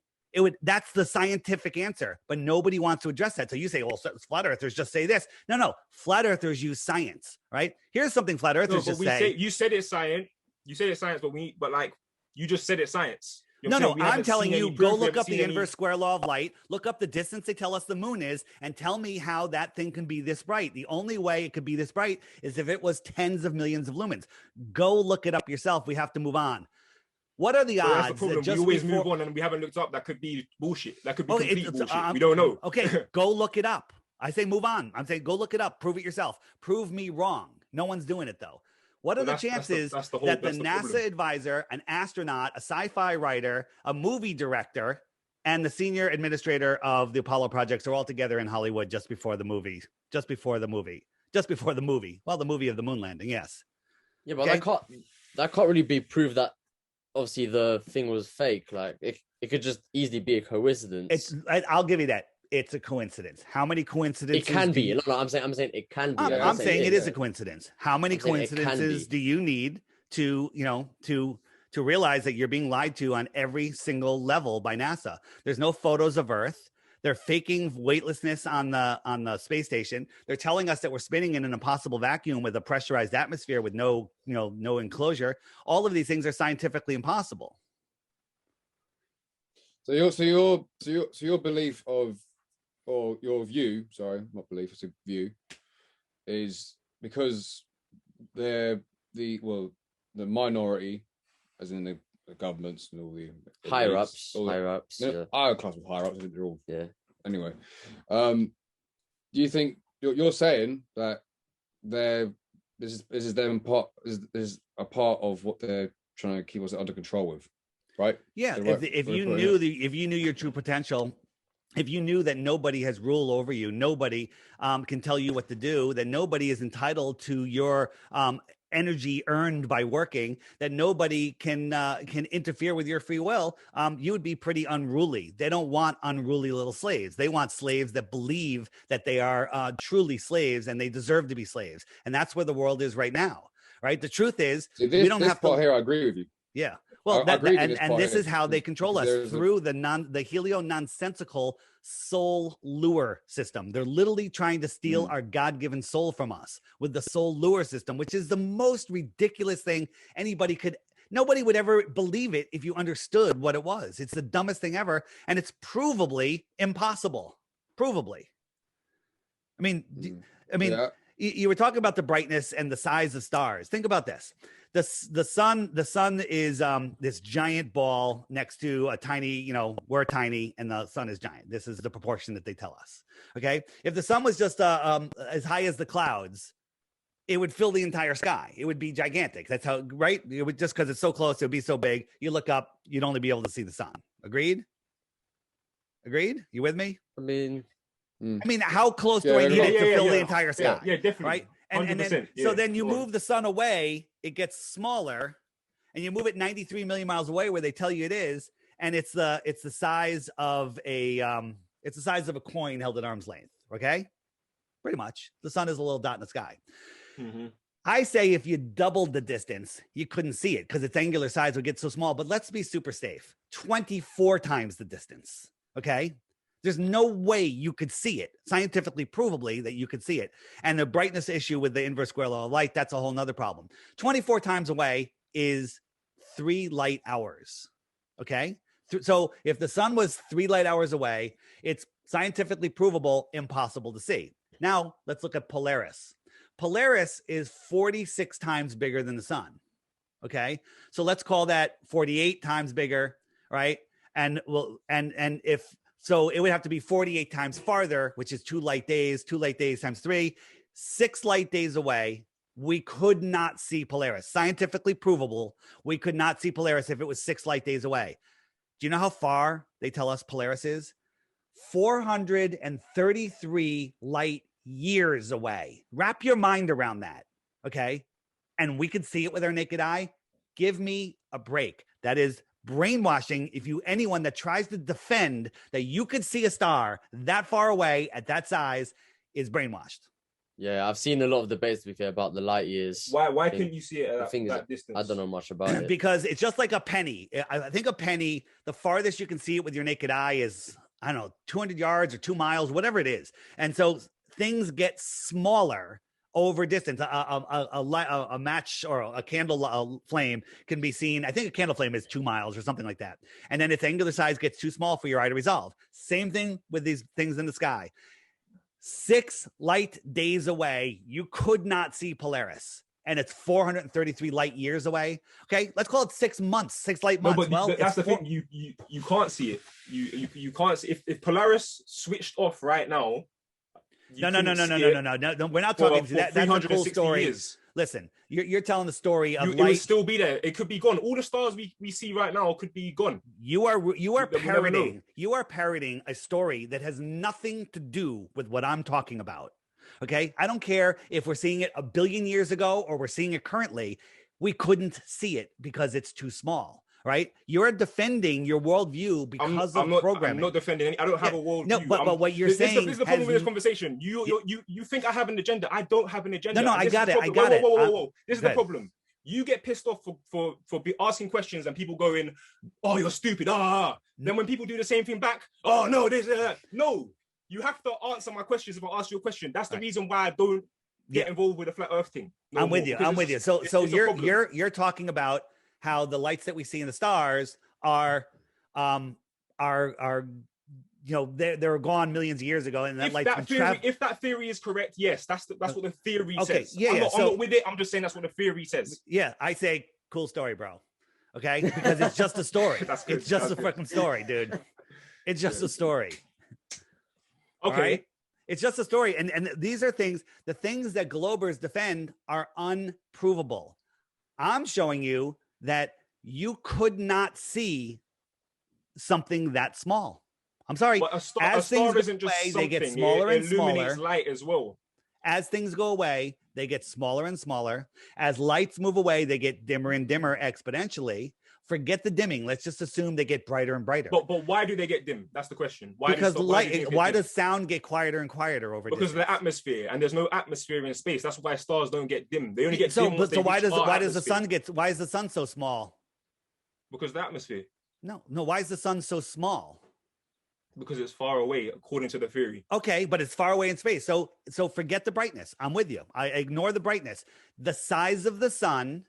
That's the scientific answer, but nobody wants to address that. So you say, well, flat earthers just say this. No. Flat earthers use science, right? Here's something flat earthers just say. You said it's science. You said it's science, but like you just said it's science. You know no, I'm telling you, go look up the inverse square law of light, look up the distance they tell us the moon is, and tell me how that thing can be this bright. The only way it could be this bright is if it was tens of millions of lumens. Go look it up yourself. We have to move on. What are the odds? That's the problem. We always move on and we haven't looked up. That could be bullshit. That could be complete bullshit. We don't know. Okay, go look it up. I say move on. I'm saying go look it up. Prove it yourself. Prove me wrong. No one's doing it though. What are the chances that the NASA advisor, an astronaut, a sci-fi writer, a movie director, and the senior administrator of the Apollo projects are all together in Hollywood just before the movie? Well, the movie of the moon landing, yes. Yeah, but that can't really be proved that obviously the thing was fake. Like it could just easily be a coincidence. I'll give you that. It's a coincidence. How many coincidences? It can be. No, I'm saying it can be. I'm saying it is a coincidence. How many coincidences do you need to realize that you're being lied to on every single level by NASA? There's no photos of Earth. They're faking weightlessness on the space station. They're telling us that we're spinning in an impossible vacuum with a pressurized atmosphere with no enclosure. All of these things are scientifically impossible. So your belief or your view, sorry, not belief, it's a view, is because they're the minority, as in the governments and all the higher ups. Yeah. I class with higher ups. I think they're all. Yeah. Anyway, do you think you're saying that this is them part is a part of what they're trying to keep us under control with, right? Yeah. If you knew your true potential, if you knew that nobody has rule over you, nobody can tell you what to do, that nobody is entitled to your energy earned by working, that nobody can interfere with your free will, you would be pretty unruly. They don't want unruly little slaves. They want slaves that believe that they are truly slaves and they deserve to be slaves. And that's where the world is right now, right? The truth is, we don't have to. Here, I agree with you. Yeah. Well, this is how they control us through the helio-nonsensical soul lure system. They're literally trying to steal our God-given soul from us with the soul lure system, which is the most ridiculous thing nobody would ever believe it if you understood what it was. It's the dumbest thing ever, and it's provably impossible. Provably. I mean, you were talking about the brightness and the size of stars. Think about this. The sun is this giant ball next to a tiny, we're tiny and the sun is giant. This is the proportion that they tell us. Okay. If the sun was just as high as the clouds, it would fill the entire sky. It would be gigantic. That's how, right? It would, just because it's so close, it would be so big. You look up, you'd only be able to see the sun. Agreed? You with me? I mean, how close do I need it to fill the entire sky? Yeah, definitely. Right? And then, so then you move the sun away, it gets smaller, and you move it 93 million miles away where they tell you it is, and it's the size of a coin held at arm's length. Okay, pretty much. The sun is a little dot in the sky. Mm-hmm. I say if you doubled the distance, you couldn't see it because its angular size would get so small. But let's be super safe: 24 times the distance. Okay. There's no way you could see it, scientifically provably that you could see it. And the brightness issue with the inverse square law of light, that's a whole nother problem. 24 times away is 3 light hours. Okay. So if the sun was 3 light hours away, it's scientifically provable, impossible to see. Now let's look at Polaris. Polaris is 46 times bigger than the sun. Okay. So let's call that 48 times bigger. Right. So it would have to be 48 times farther, which is 2 light days times 3, 6 light days away. We could not see Polaris. Scientifically provable. We could not see Polaris if it was 6 light days away. Do you know how far they tell us Polaris is? 433 light years away. Wrap your mind around that. Okay. And we could see it with our naked eye. Give me a break. That is brainwashing. If anyone that tries to defend that you could see a star that far away at that size is brainwashed. Yeah, I've seen a lot of debates, to be fair, about the light years. Why couldn't you see it at that distance? I don't know much about it. Because it's just like a penny. I think a penny, the farthest you can see it with your naked eye is, 200 yards or 2 miles, whatever it is. And so things get smaller over distance. A match or a candle flame can be seen. I think a candle flame is 2 miles or something like that. And then its angular size gets too small for your eye to resolve. Same thing with these things in the sky. 6 light days away, you could not see Polaris. And it's 433 light years away. Okay, let's call it 6 months, 6 light months. No, but that's the thing. You can't see it. You can't see if Polaris switched off right now. No. We're not talking. That's a cool story. Years. Listen, you're telling the story of light. It would still be there. It could be gone. All the stars we see right now could be gone. You are parroting a story that has nothing to do with what I'm talking about. Okay, I don't care if we're seeing it 1 billion years ago or we're seeing it currently. We couldn't see it because it's too small. Right? You're defending your worldview because of programming. I'm not defending any. I don't have a worldview. No, but what you're saying. This is the problem with this conversation. You think I have an agenda. I don't have an agenda. No, I got it. Whoa. This is the problem. You get pissed off for asking questions and people going, "Oh, you're stupid." Then when people do the same thing back, "Oh no, this no." You have to answer my questions if I ask you a question. That's the reason why I don't get involved with the flat Earth thing. I'm with you. So you're talking about how the lights that we see in the stars are they're gone millions of years ago, and that if that theory is correct, yes, that's what the theory says. I'm not with it. I'm just saying that's what the theory says. Yeah, I say cool story, bro. Okay, because it's just a story. It's just a freaking story, dude. It's just a story. Okay. Right? It's just a story, and these are things. The things that Globers defend are unprovable. I'm showing you that you could not see something that small. I'm sorry. But a star isn't just something. They get smaller and smaller. It illuminates light as well. As things go away, they get smaller and smaller. As lights move away, they get dimmer and dimmer exponentially. Forget the dimming. Let's just assume they get brighter and brighter. But why do they get dim? That's the question. Why does sound get quieter and quieter over because distance? Of the atmosphere, and there's no atmosphere in space. That's why stars don't get dim. They only get dim. So why is the sun so small? Because of the atmosphere. No. Why is the sun so small? Because it's far away, according to the theory. Okay, but it's far away in space. So forget the brightness. I'm with you. I ignore the brightness. The size of the sun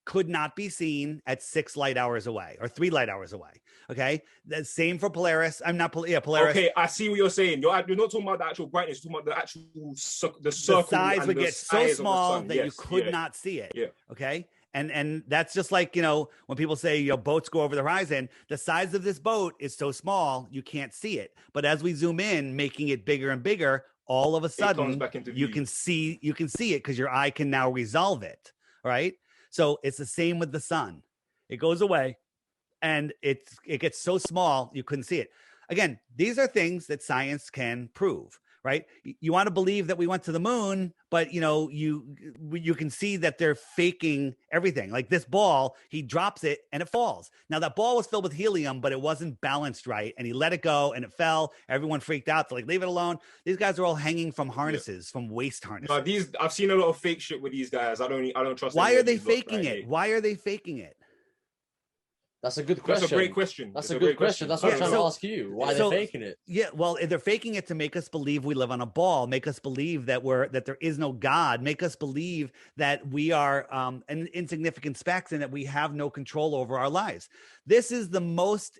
could not be seen at 6 light hours away or 3 light hours away. Okay. The same for Polaris. I'm not, Polaris. Okay, I see what you're saying. You're not talking about the actual brightness. You're talking about the actual the circle. The size and would the get so size of the small sun. that you could not see it. Yeah. Okay. And that's just like, when people say, boats go over the horizon, the size of this boat is so small, you can't see it. But as we zoom in, making it bigger and bigger, all of a sudden you can see it because your eye can now resolve it. Right. So it's the same with the sun. It goes away and it gets so small, you couldn't see it. Again, these are things that science can prove. Right? You want to believe that we went to the moon, but you can see that they're faking everything. Like this ball, he drops it and it falls. Now that ball was filled with helium, but it wasn't balanced right, and he let it go and it fell. Everyone freaked out. They're like, leave it alone. These guys are all hanging from harnesses, from waist harnesses. I've seen a lot of fake shit with these guys. I don't trust. Why are they faking it? Why are they faking it? That's a good question. That's a great question. That's a good question. That's what I'm trying to ask you. Why they're faking it? Yeah, well, they're faking it to make us believe we live on a ball, make us believe that there is no God, make us believe that we are an insignificant specks and that we have no control over our lives. This is the most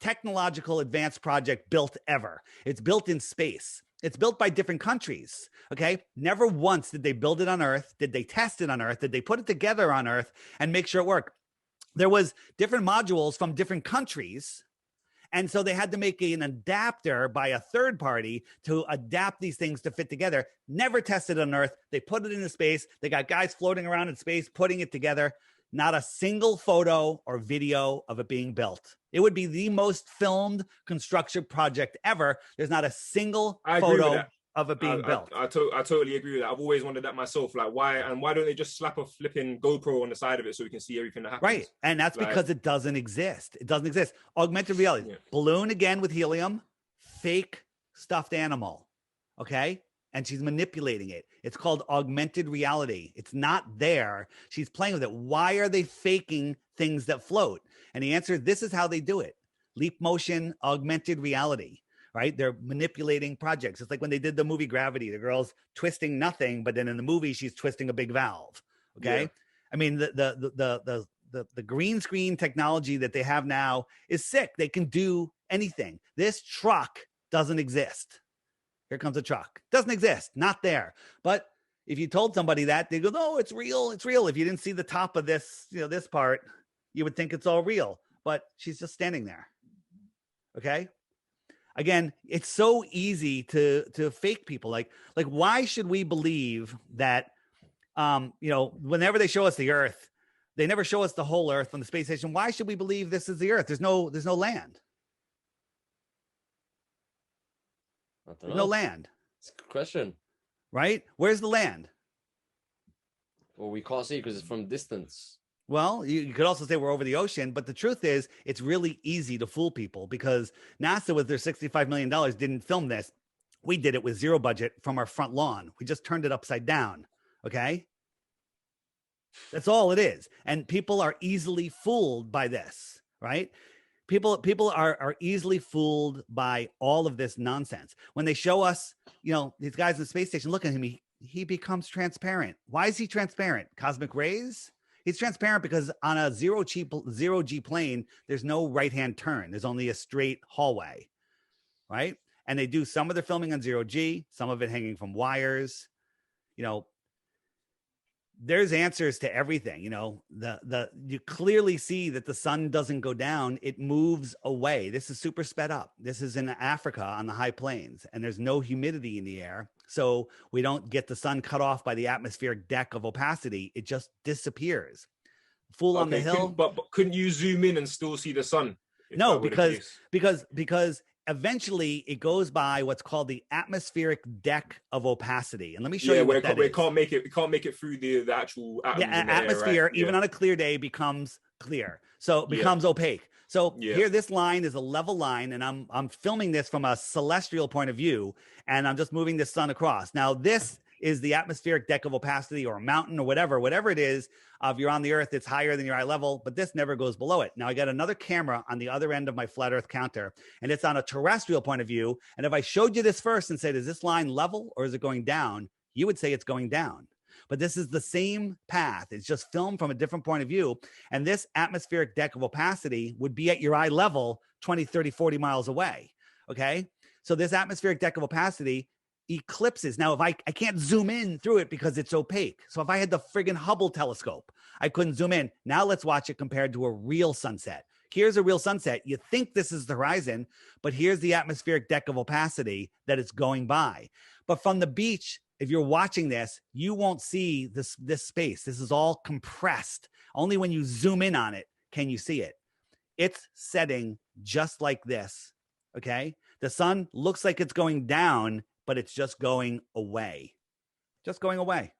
technological advanced project built ever. It's built in space. It's built by different countries. Okay. Never once did they build it on Earth. Did they test it on Earth? Did they put it together on Earth and make sure it worked? There was different modules from different countries. And so they had to make an adapter by a third party to adapt these things to fit together. Never tested on Earth. They put it into space. They got guys floating around in space, putting it together. Not a single photo or video of it being built. It would be the most filmed construction project ever. There's not a single photo of it being built. I totally agree with that. I've always wondered that myself. Like, why don't they just slap a flipping GoPro on the side of it so we can see everything that happens? Right. And that's because it doesn't exist. It doesn't exist. Augmented reality. Yeah. Balloon again with helium, fake stuffed animal. Okay. And she's manipulating it. It's called augmented reality. It's not there. She's playing with it. Why are they faking things that float? And the answer, this is how they do it. Leap motion, augmented reality. Right? They're manipulating projects. It's like when they did the movie Gravity, the girl's twisting nothing, but then in the movie, she's twisting a big valve. Okay. Yeah. I mean, the green screen technology that they have now is sick. They can do anything. This truck doesn't exist. Here comes a truck. Doesn't exist. Not there. But if you told somebody that, they go, no, it's real. It's real. If you didn't see the top of this, this part, you would think it's all real, but she's just standing there. Okay. Again, it's so easy to fake people. Like why should we believe that, whenever they show us the Earth, they never show us the whole Earth from the space station. Why should we believe this is the Earth? There's no land. There's no land. It's a good question. Right? Where's the land? Well, we can't see because it's from distance. Well, you could also say we're over the ocean, but the truth is it's really easy to fool people because NASA with their $65 million didn't film this. We did it with zero budget from our front lawn. We just turned it upside down. Okay. That's all it is. And people are easily fooled by this, right? People are easily fooled by all of this nonsense. When they show us, these guys in the space station, look at him, he becomes transparent. Why is he transparent? Cosmic rays? He's transparent because on a zero G plane, there's no right-hand turn. There's only a straight hallway, right? And they do some of their filming on 0G, some of it hanging from wires. There's answers to everything. You clearly see that the sun doesn't go down. It moves away. This is super sped up. This is in Africa on the high plains, and there's no humidity in the air. So we don't get the sun cut off by the atmospheric deck of opacity. It just disappears. Fool on the hill. But couldn't you zoom in and still see the sun? No, because eventually it goes by what's called the atmospheric deck of opacity. And let me show you what that is. It can't make it through the actual atmosphere, right? Even on a clear day, becomes clear. So it becomes opaque. So here, this line is a level line, and I'm filming this from a celestial point of view, and I'm just moving the sun across. Now, this is the atmospheric deck of opacity or a mountain or whatever it is. If you're on the Earth, it's higher than your eye level, but this never goes below it. Now, I got another camera on the other end of my flat Earth counter, and it's on a terrestrial point of view. And if I showed you this first and said, is this line level or is it going down? You would say it's going down. but this is the same path. It's just filmed from a different point of view. And this atmospheric deck of opacity would be at your eye level 20, 30, 40 miles away. Okay. So this atmospheric deck of opacity eclipses. Now, if I can't zoom in through it because it's opaque. So if I had the friggin' Hubble telescope, I couldn't zoom in. Now let's watch it compared to a real sunset. Here's a real sunset. You think this is the horizon, but here's the atmospheric deck of opacity that it's going by. But from the beach, if you're watching this, you won't see this space. This is all compressed. Only when you zoom in on it can you see it. It's setting just like this, okay? The sun looks like it's going down, but it's just going away. Just going away.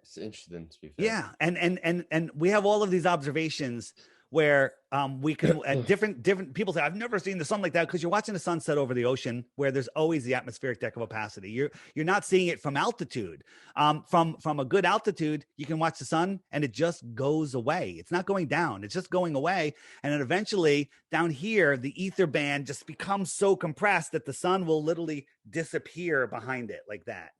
It's interesting, to be fair. Yeah, and we have all of these observations where we can different people say, I've never seen the sun like that, because you're watching the sunset over the ocean where there's always the atmospheric deck of opacity. You're not seeing it from altitude. From a good altitude, you can watch the sun and it just goes away. It's not going down, it's just going away. And then eventually down here, the ether band just becomes so compressed that the sun will literally disappear behind it like that.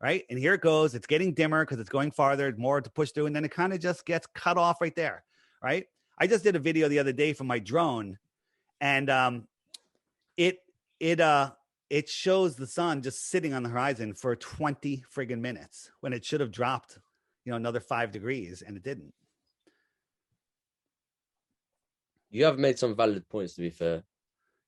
Right. And here it goes. It's getting dimmer because it's going farther, more to push through. And then it kind of just gets cut off right there. Right. I just did a video the other day from my drone, and it shows the sun just sitting on the horizon for 20 friggin' minutes when it should have dropped, another 5 degrees, and it didn't. You have made some valid points, to be fair.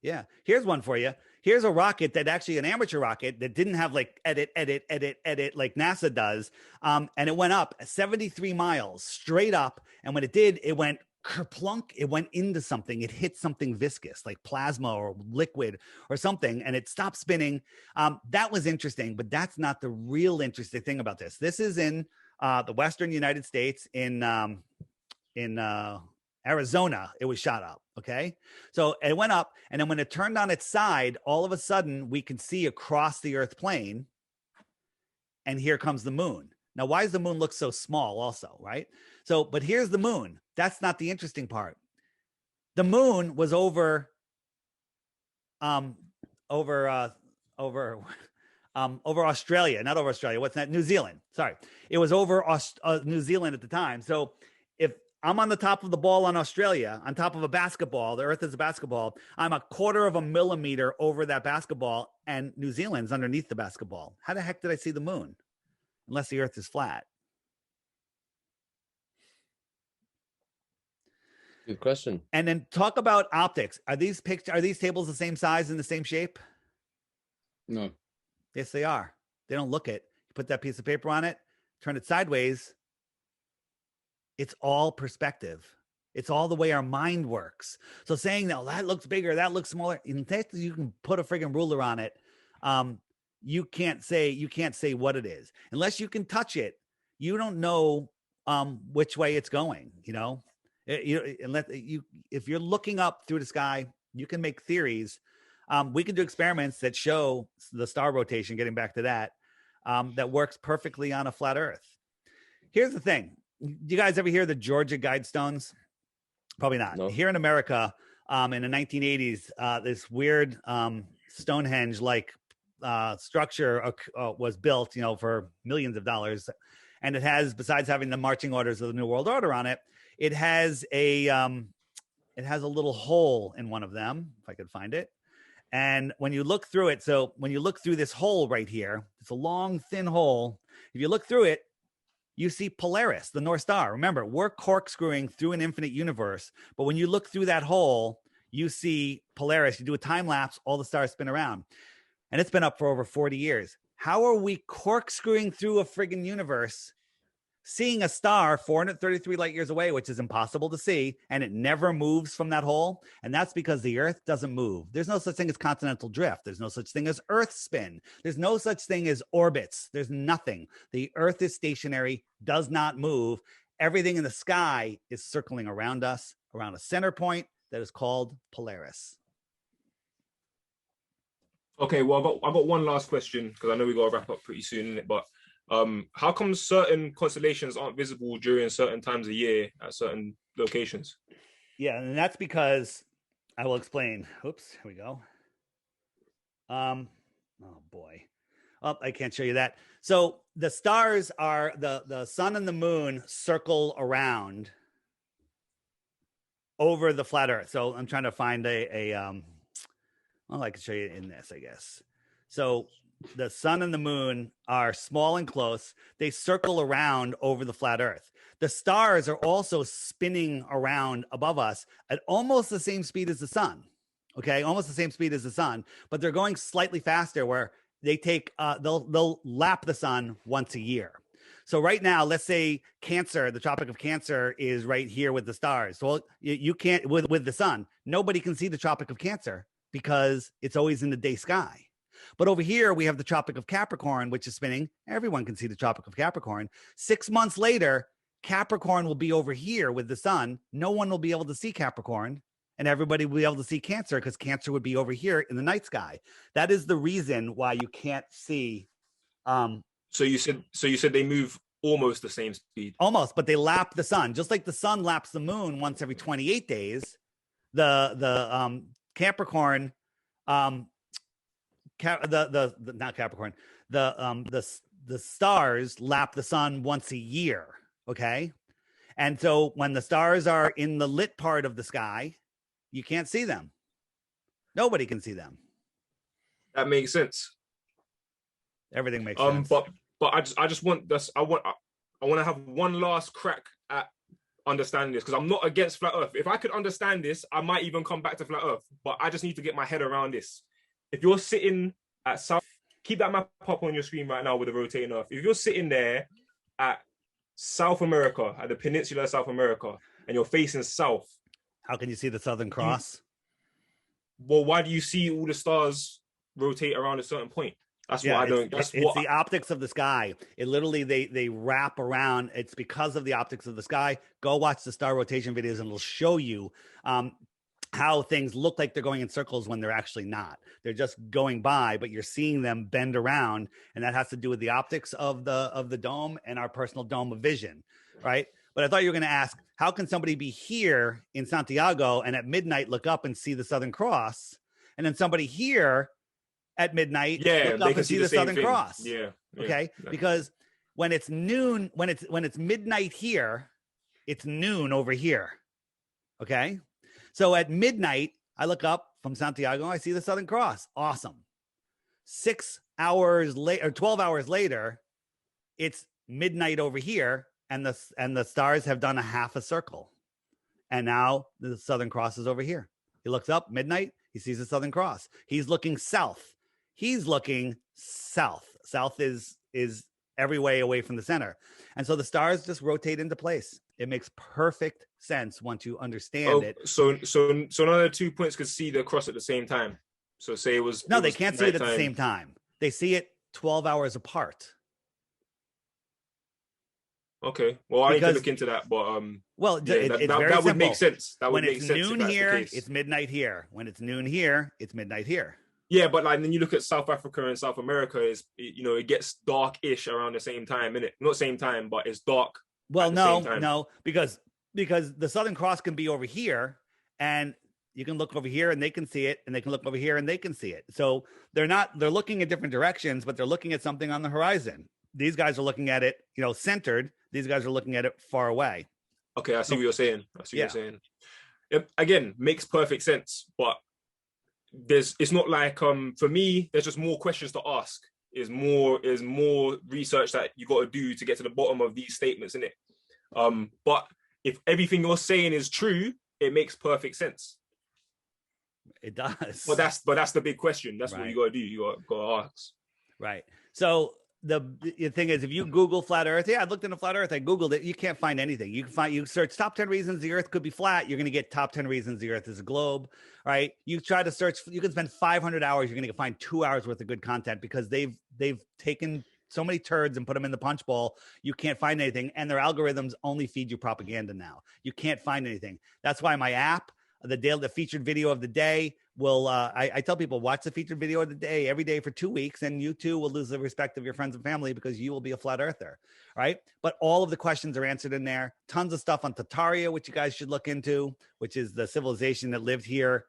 Yeah. Here's one for you. Here's a rocket that actually an amateur rocket that didn't have like edit like NASA does. And it went up 73 miles straight up. And when it did, it went kerplunk. It went into something. It hit something viscous like plasma or liquid or something, and it stopped spinning. That was interesting, but that's not the real interesting thing about this. This is in the Western United States in Arizona. It was shot up. Okay. So it went up, and then when it turned on its side, all of a sudden we can see across the earth plane, and here comes the moon. Now, why does the moon look so small also, right? So, but here's the moon. That's not the interesting part. The moon was over Australia, not over Australia. What's that? New Zealand. Sorry. It was over New Zealand at the time. So if I'm on the top of the ball on Australia, on top of a basketball, the earth is a basketball, I'm a quarter of a millimeter over that basketball, and New Zealand's underneath the basketball. How the heck did I see the moon? Unless the earth is flat. Good question. And then talk about optics. Are these tables the same size and the same shape? No. Yes, they are. They don't look it. You put that piece of paper on it, turn it sideways. It's all perspective. It's all the way our mind works. So saying that, that looks bigger, that looks smaller, in fact, you can put a friggin' ruler on it. You can't say what it is unless you can touch it. You don't know which way it's going. If you're looking up through the sky, you can make theories. We can do experiments that show the star rotation. Getting back to that, that works perfectly on a flat Earth. Here's the thing: do you guys ever hear the Georgia Guidestones? Probably not. No. Here in America, in the 1980s, this weird Stonehenge-like structure was built, for millions of dollars, and it has, besides having the marching orders of the New World Order on it, it has a little hole in one of them, if I could find it. And when you look through it, so when you look through this hole right here, it's a long, thin hole. If you look through it, you see Polaris, the North Star. Remember, we're corkscrewing through an infinite universe, but when you look through that hole, you see Polaris. You do a time lapse, all the stars spin around. And it's been up for over 40 years. How are we corkscrewing through a friggin' universe, seeing a star 433 light years away, which is impossible to see, and it never moves from that hole? And that's because the Earth doesn't move. There's no such thing as continental drift. There's no such thing as Earth spin. There's no such thing as orbits. There's nothing. The Earth is stationary, does not move. Everything in the sky is circling around us, around a center point that is called Polaris. Okay, well, I got one last question because I know we got to wrap up pretty soon, but how come certain constellations aren't visible during certain times of year at certain locations? Yeah, and that's because I will explain. Oops, here we go. Oh boy. Oh, I can't show you that. So the stars are the sun and the moon circle around over the flat earth. So I'm trying to find well, I can show you in this, I guess. So the sun and the moon are small and close. They circle around over the flat earth. The stars are also spinning around above us at almost the same speed as the sun. Okay, almost the same speed as the sun, but they're going slightly faster where they take they'll lap the sun once a year. So right now, let's say Cancer, the Tropic of Cancer is right here with the stars. Well, you can't with the sun. Nobody can see the Tropic of Cancer because it's always in the day sky. But over here, we have the Tropic of Capricorn, which is spinning. Everyone can see the Tropic of Capricorn. 6 months later, Capricorn will be over here with the sun. No one will be able to see Capricorn, and everybody will be able to see Cancer because Cancer would be over here in the night sky. That is the reason why you can't see. So you said they move almost the same speed. Almost, but they lap the sun, just like the sun laps the moon once every 28 days. The Capricorn, not Capricorn, the stars lap the sun once a year. Okay, and so when the stars are in the lit part of the sky, you can't see them. Nobody can see them. That makes sense. Everything makes sense. But I just want this. I want to have one last crack at understanding this, because I'm not against flat Earth. If I could understand this, I might even come back to flat Earth. But I just need to get my head around this. If you're sitting at South, keep that map up on your screen right now with the rotating Earth. If you're sitting there at South America, at the peninsula of South America, and you're facing south, how can you see the Southern Cross? Well, why do you see all the stars rotate around a certain point? That's what I don't. It's the optics of the sky. It literally they wrap around. It's because of the optics of the sky. Go watch the star rotation videos, and it'll show you how things look like they're going in circles when they're actually not. They're just going by, but you're seeing them bend around, and that has to do with the optics of the dome and our personal dome of vision, right? But I thought you were going to ask, how can somebody be here in Santiago and at midnight look up and see the Southern Cross, and then somebody here at midnight look up and see the Southern Cross? Okay, because when it's noon, when it's midnight here, it's noon over here. Okay, so at midnight I look up from Santiago, I see the Southern Cross. Awesome. 6 hours later, or 12 hours later, it's midnight over here, and the stars have done a half a circle, and now the Southern Cross is over here. He looks up midnight, he sees the Southern Cross. He's looking south. He's looking south. South is every way away from the center. And so the stars just rotate into place. It makes perfect sense once you understand it. So none of the 2 points could see the cross at the same time. So say it was they can't see it at the same time. They see it 12 hours apart. Okay. Well, I need to look into that, but it's very that would make sense. That would when make it's sense. noon here, it's midnight here. When it's noon here, it's midnight here. Yeah, but like then you look at South Africa and South America, it gets dark-ish around the same time, innit? Not same time, but it's dark. Well, no, because the Southern Cross can be over here, and you can look over here and they can see it, and they can look over here and they can see it. So they're looking at different directions, but they're looking at something on the horizon. These guys are looking at it, centered. These guys are looking at it far away. Okay, I see what you're saying. Again, makes perfect sense, but it's not like for me, there's just more questions to ask. Is more research that you got to do to get to the bottom of these statements, innit? But if everything you're saying is true, it makes perfect sense. It does. But that's the big question. That's right. What you got to do. You got to ask. Right. So the thing is, if you Google flat Earth, I looked into flat Earth. I Googled it. You can't find anything. You search top 10 reasons the Earth could be flat. You're going to get top 10 reasons the Earth is a globe. Right. You try to search. You can spend 500 hours. You're going to find 2 hours worth of good content because they've taken so many turds and put them in the punch bowl. You can't find anything, and their algorithms only feed you propaganda now. You can't find anything. That's why my app, the featured video of the day, will I tell people, watch the featured video of the day every day for 2 weeks, and you too will lose the respect of your friends and family because you will be a flat earther, right? But all of the questions are answered in there. Tons of stuff on Tartaria, which you guys should look into, which is the civilization that lived here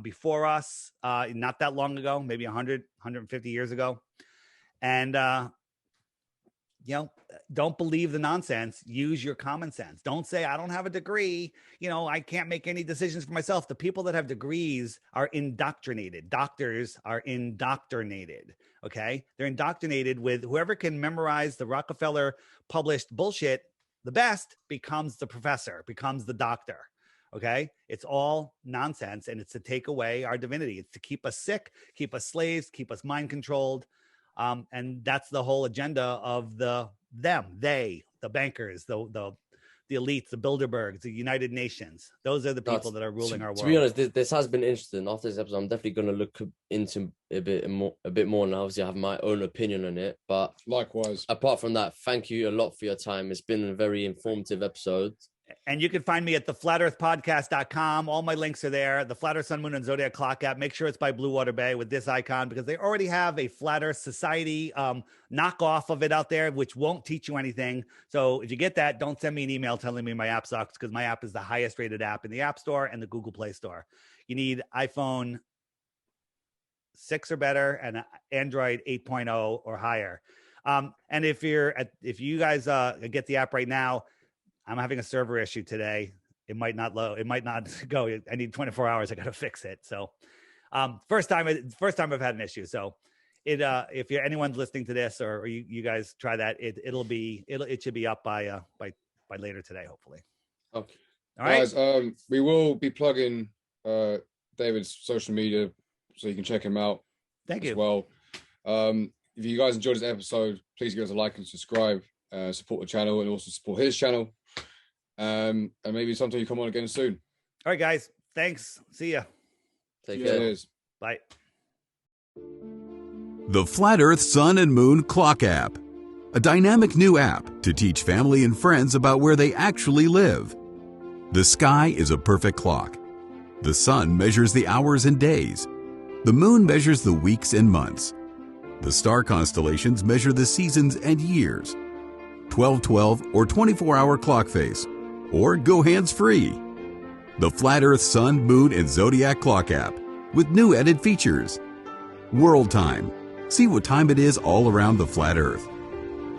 before us, not that long ago, maybe 100, 150 years ago. And, don't believe the nonsense. Use your common sense. Don't say, I don't have a degree. I can't make any decisions for myself. The people that have degrees are indoctrinated. Doctors are indoctrinated. Okay. They're indoctrinated with whoever can memorize the Rockefeller published bullshit the best becomes the professor, becomes the doctor. Okay. It's all nonsense. And it's to take away our divinity. It's to keep us sick, keep us slaves, keep us mind controlled. And that's the whole agenda of the bankers, the elites, the Bilderbergs, the United Nations. Those are the people that are ruling our world. To be honest, this has been interesting. After this episode, I'm definitely going to look into a bit more. And obviously, I have my own opinion on it. But likewise, apart from that, thank you a lot for your time. It's been a very informative episode. And you can find me at theflatearthpodcast.com. All my links are there. The Flat Earth Sun, Moon, and Zodiac Clock app. Make sure it's by Blue Water Bay with this icon, because they already have a Flat Earth Society knockoff of it out there, which won't teach you anything. So if you get that, don't send me an email telling me my app sucks, because my app is the highest rated app in the App Store and the Google Play Store. You need iPhone 6 or better and Android 8.0 or higher. And if you guys get the app right now, I'm having a server issue today. It might not load. It might not go. I need 24 hours. I got to fix it. So, first time I've had an issue. So, if anyone's listening to this or you guys try that, it should be up by later today, hopefully. Okay. All right. Guys, we will be plugging David's social media, so you can check him out. Thank you. As well. If you guys enjoyed this episode, please give us a like and subscribe. Support the channel and also support his channel. And maybe sometime you come on again soon. All right, guys. Thanks. See ya. Take care. Cheers. Bye. The Flat Earth Sun and Moon Clock app. A dynamic new app to teach family and friends about where they actually live. The sky is a perfect clock. The sun measures the hours and days. The moon measures the weeks and months. The star constellations measure the seasons and years. 12/12 or 24-hour clock face. Or go hands-free. The Flat Earth Sun, Moon, and Zodiac Clock app with new added features. World Time. See what time it is all around the flat Earth.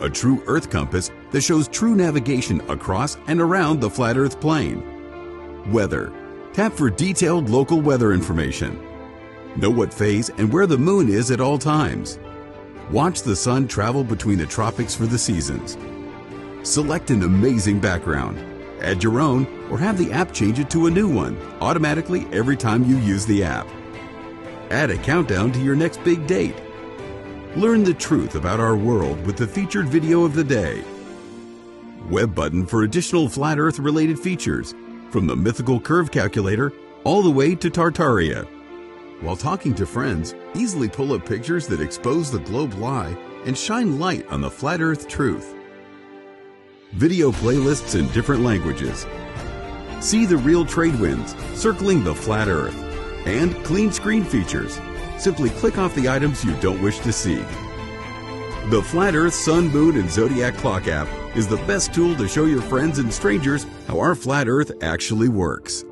A true Earth compass that shows true navigation across and around the flat Earth plane. Weather. Tap for detailed local weather information. Know what phase and where the moon is at all times. Watch the sun travel between the tropics for the seasons. Select an amazing background. Add your own or have the app change it to a new one automatically every time you use the app. Add a countdown to your next big date. Learn the truth about our world with the featured video of the day. Web button for additional flat Earth related features, from the mythical curve calculator all the way to Tartaria. While talking to friends, easily pull up pictures that expose the globe lie and shine light on the flat Earth truth. Video playlists in different languages. See the real trade winds circling the flat Earth. And clean screen features. Simply click off the items you don't wish to see. The Flat Earth Sun, Moon, and Zodiac Clock app is the best tool to show your friends and strangers how our flat Earth actually works.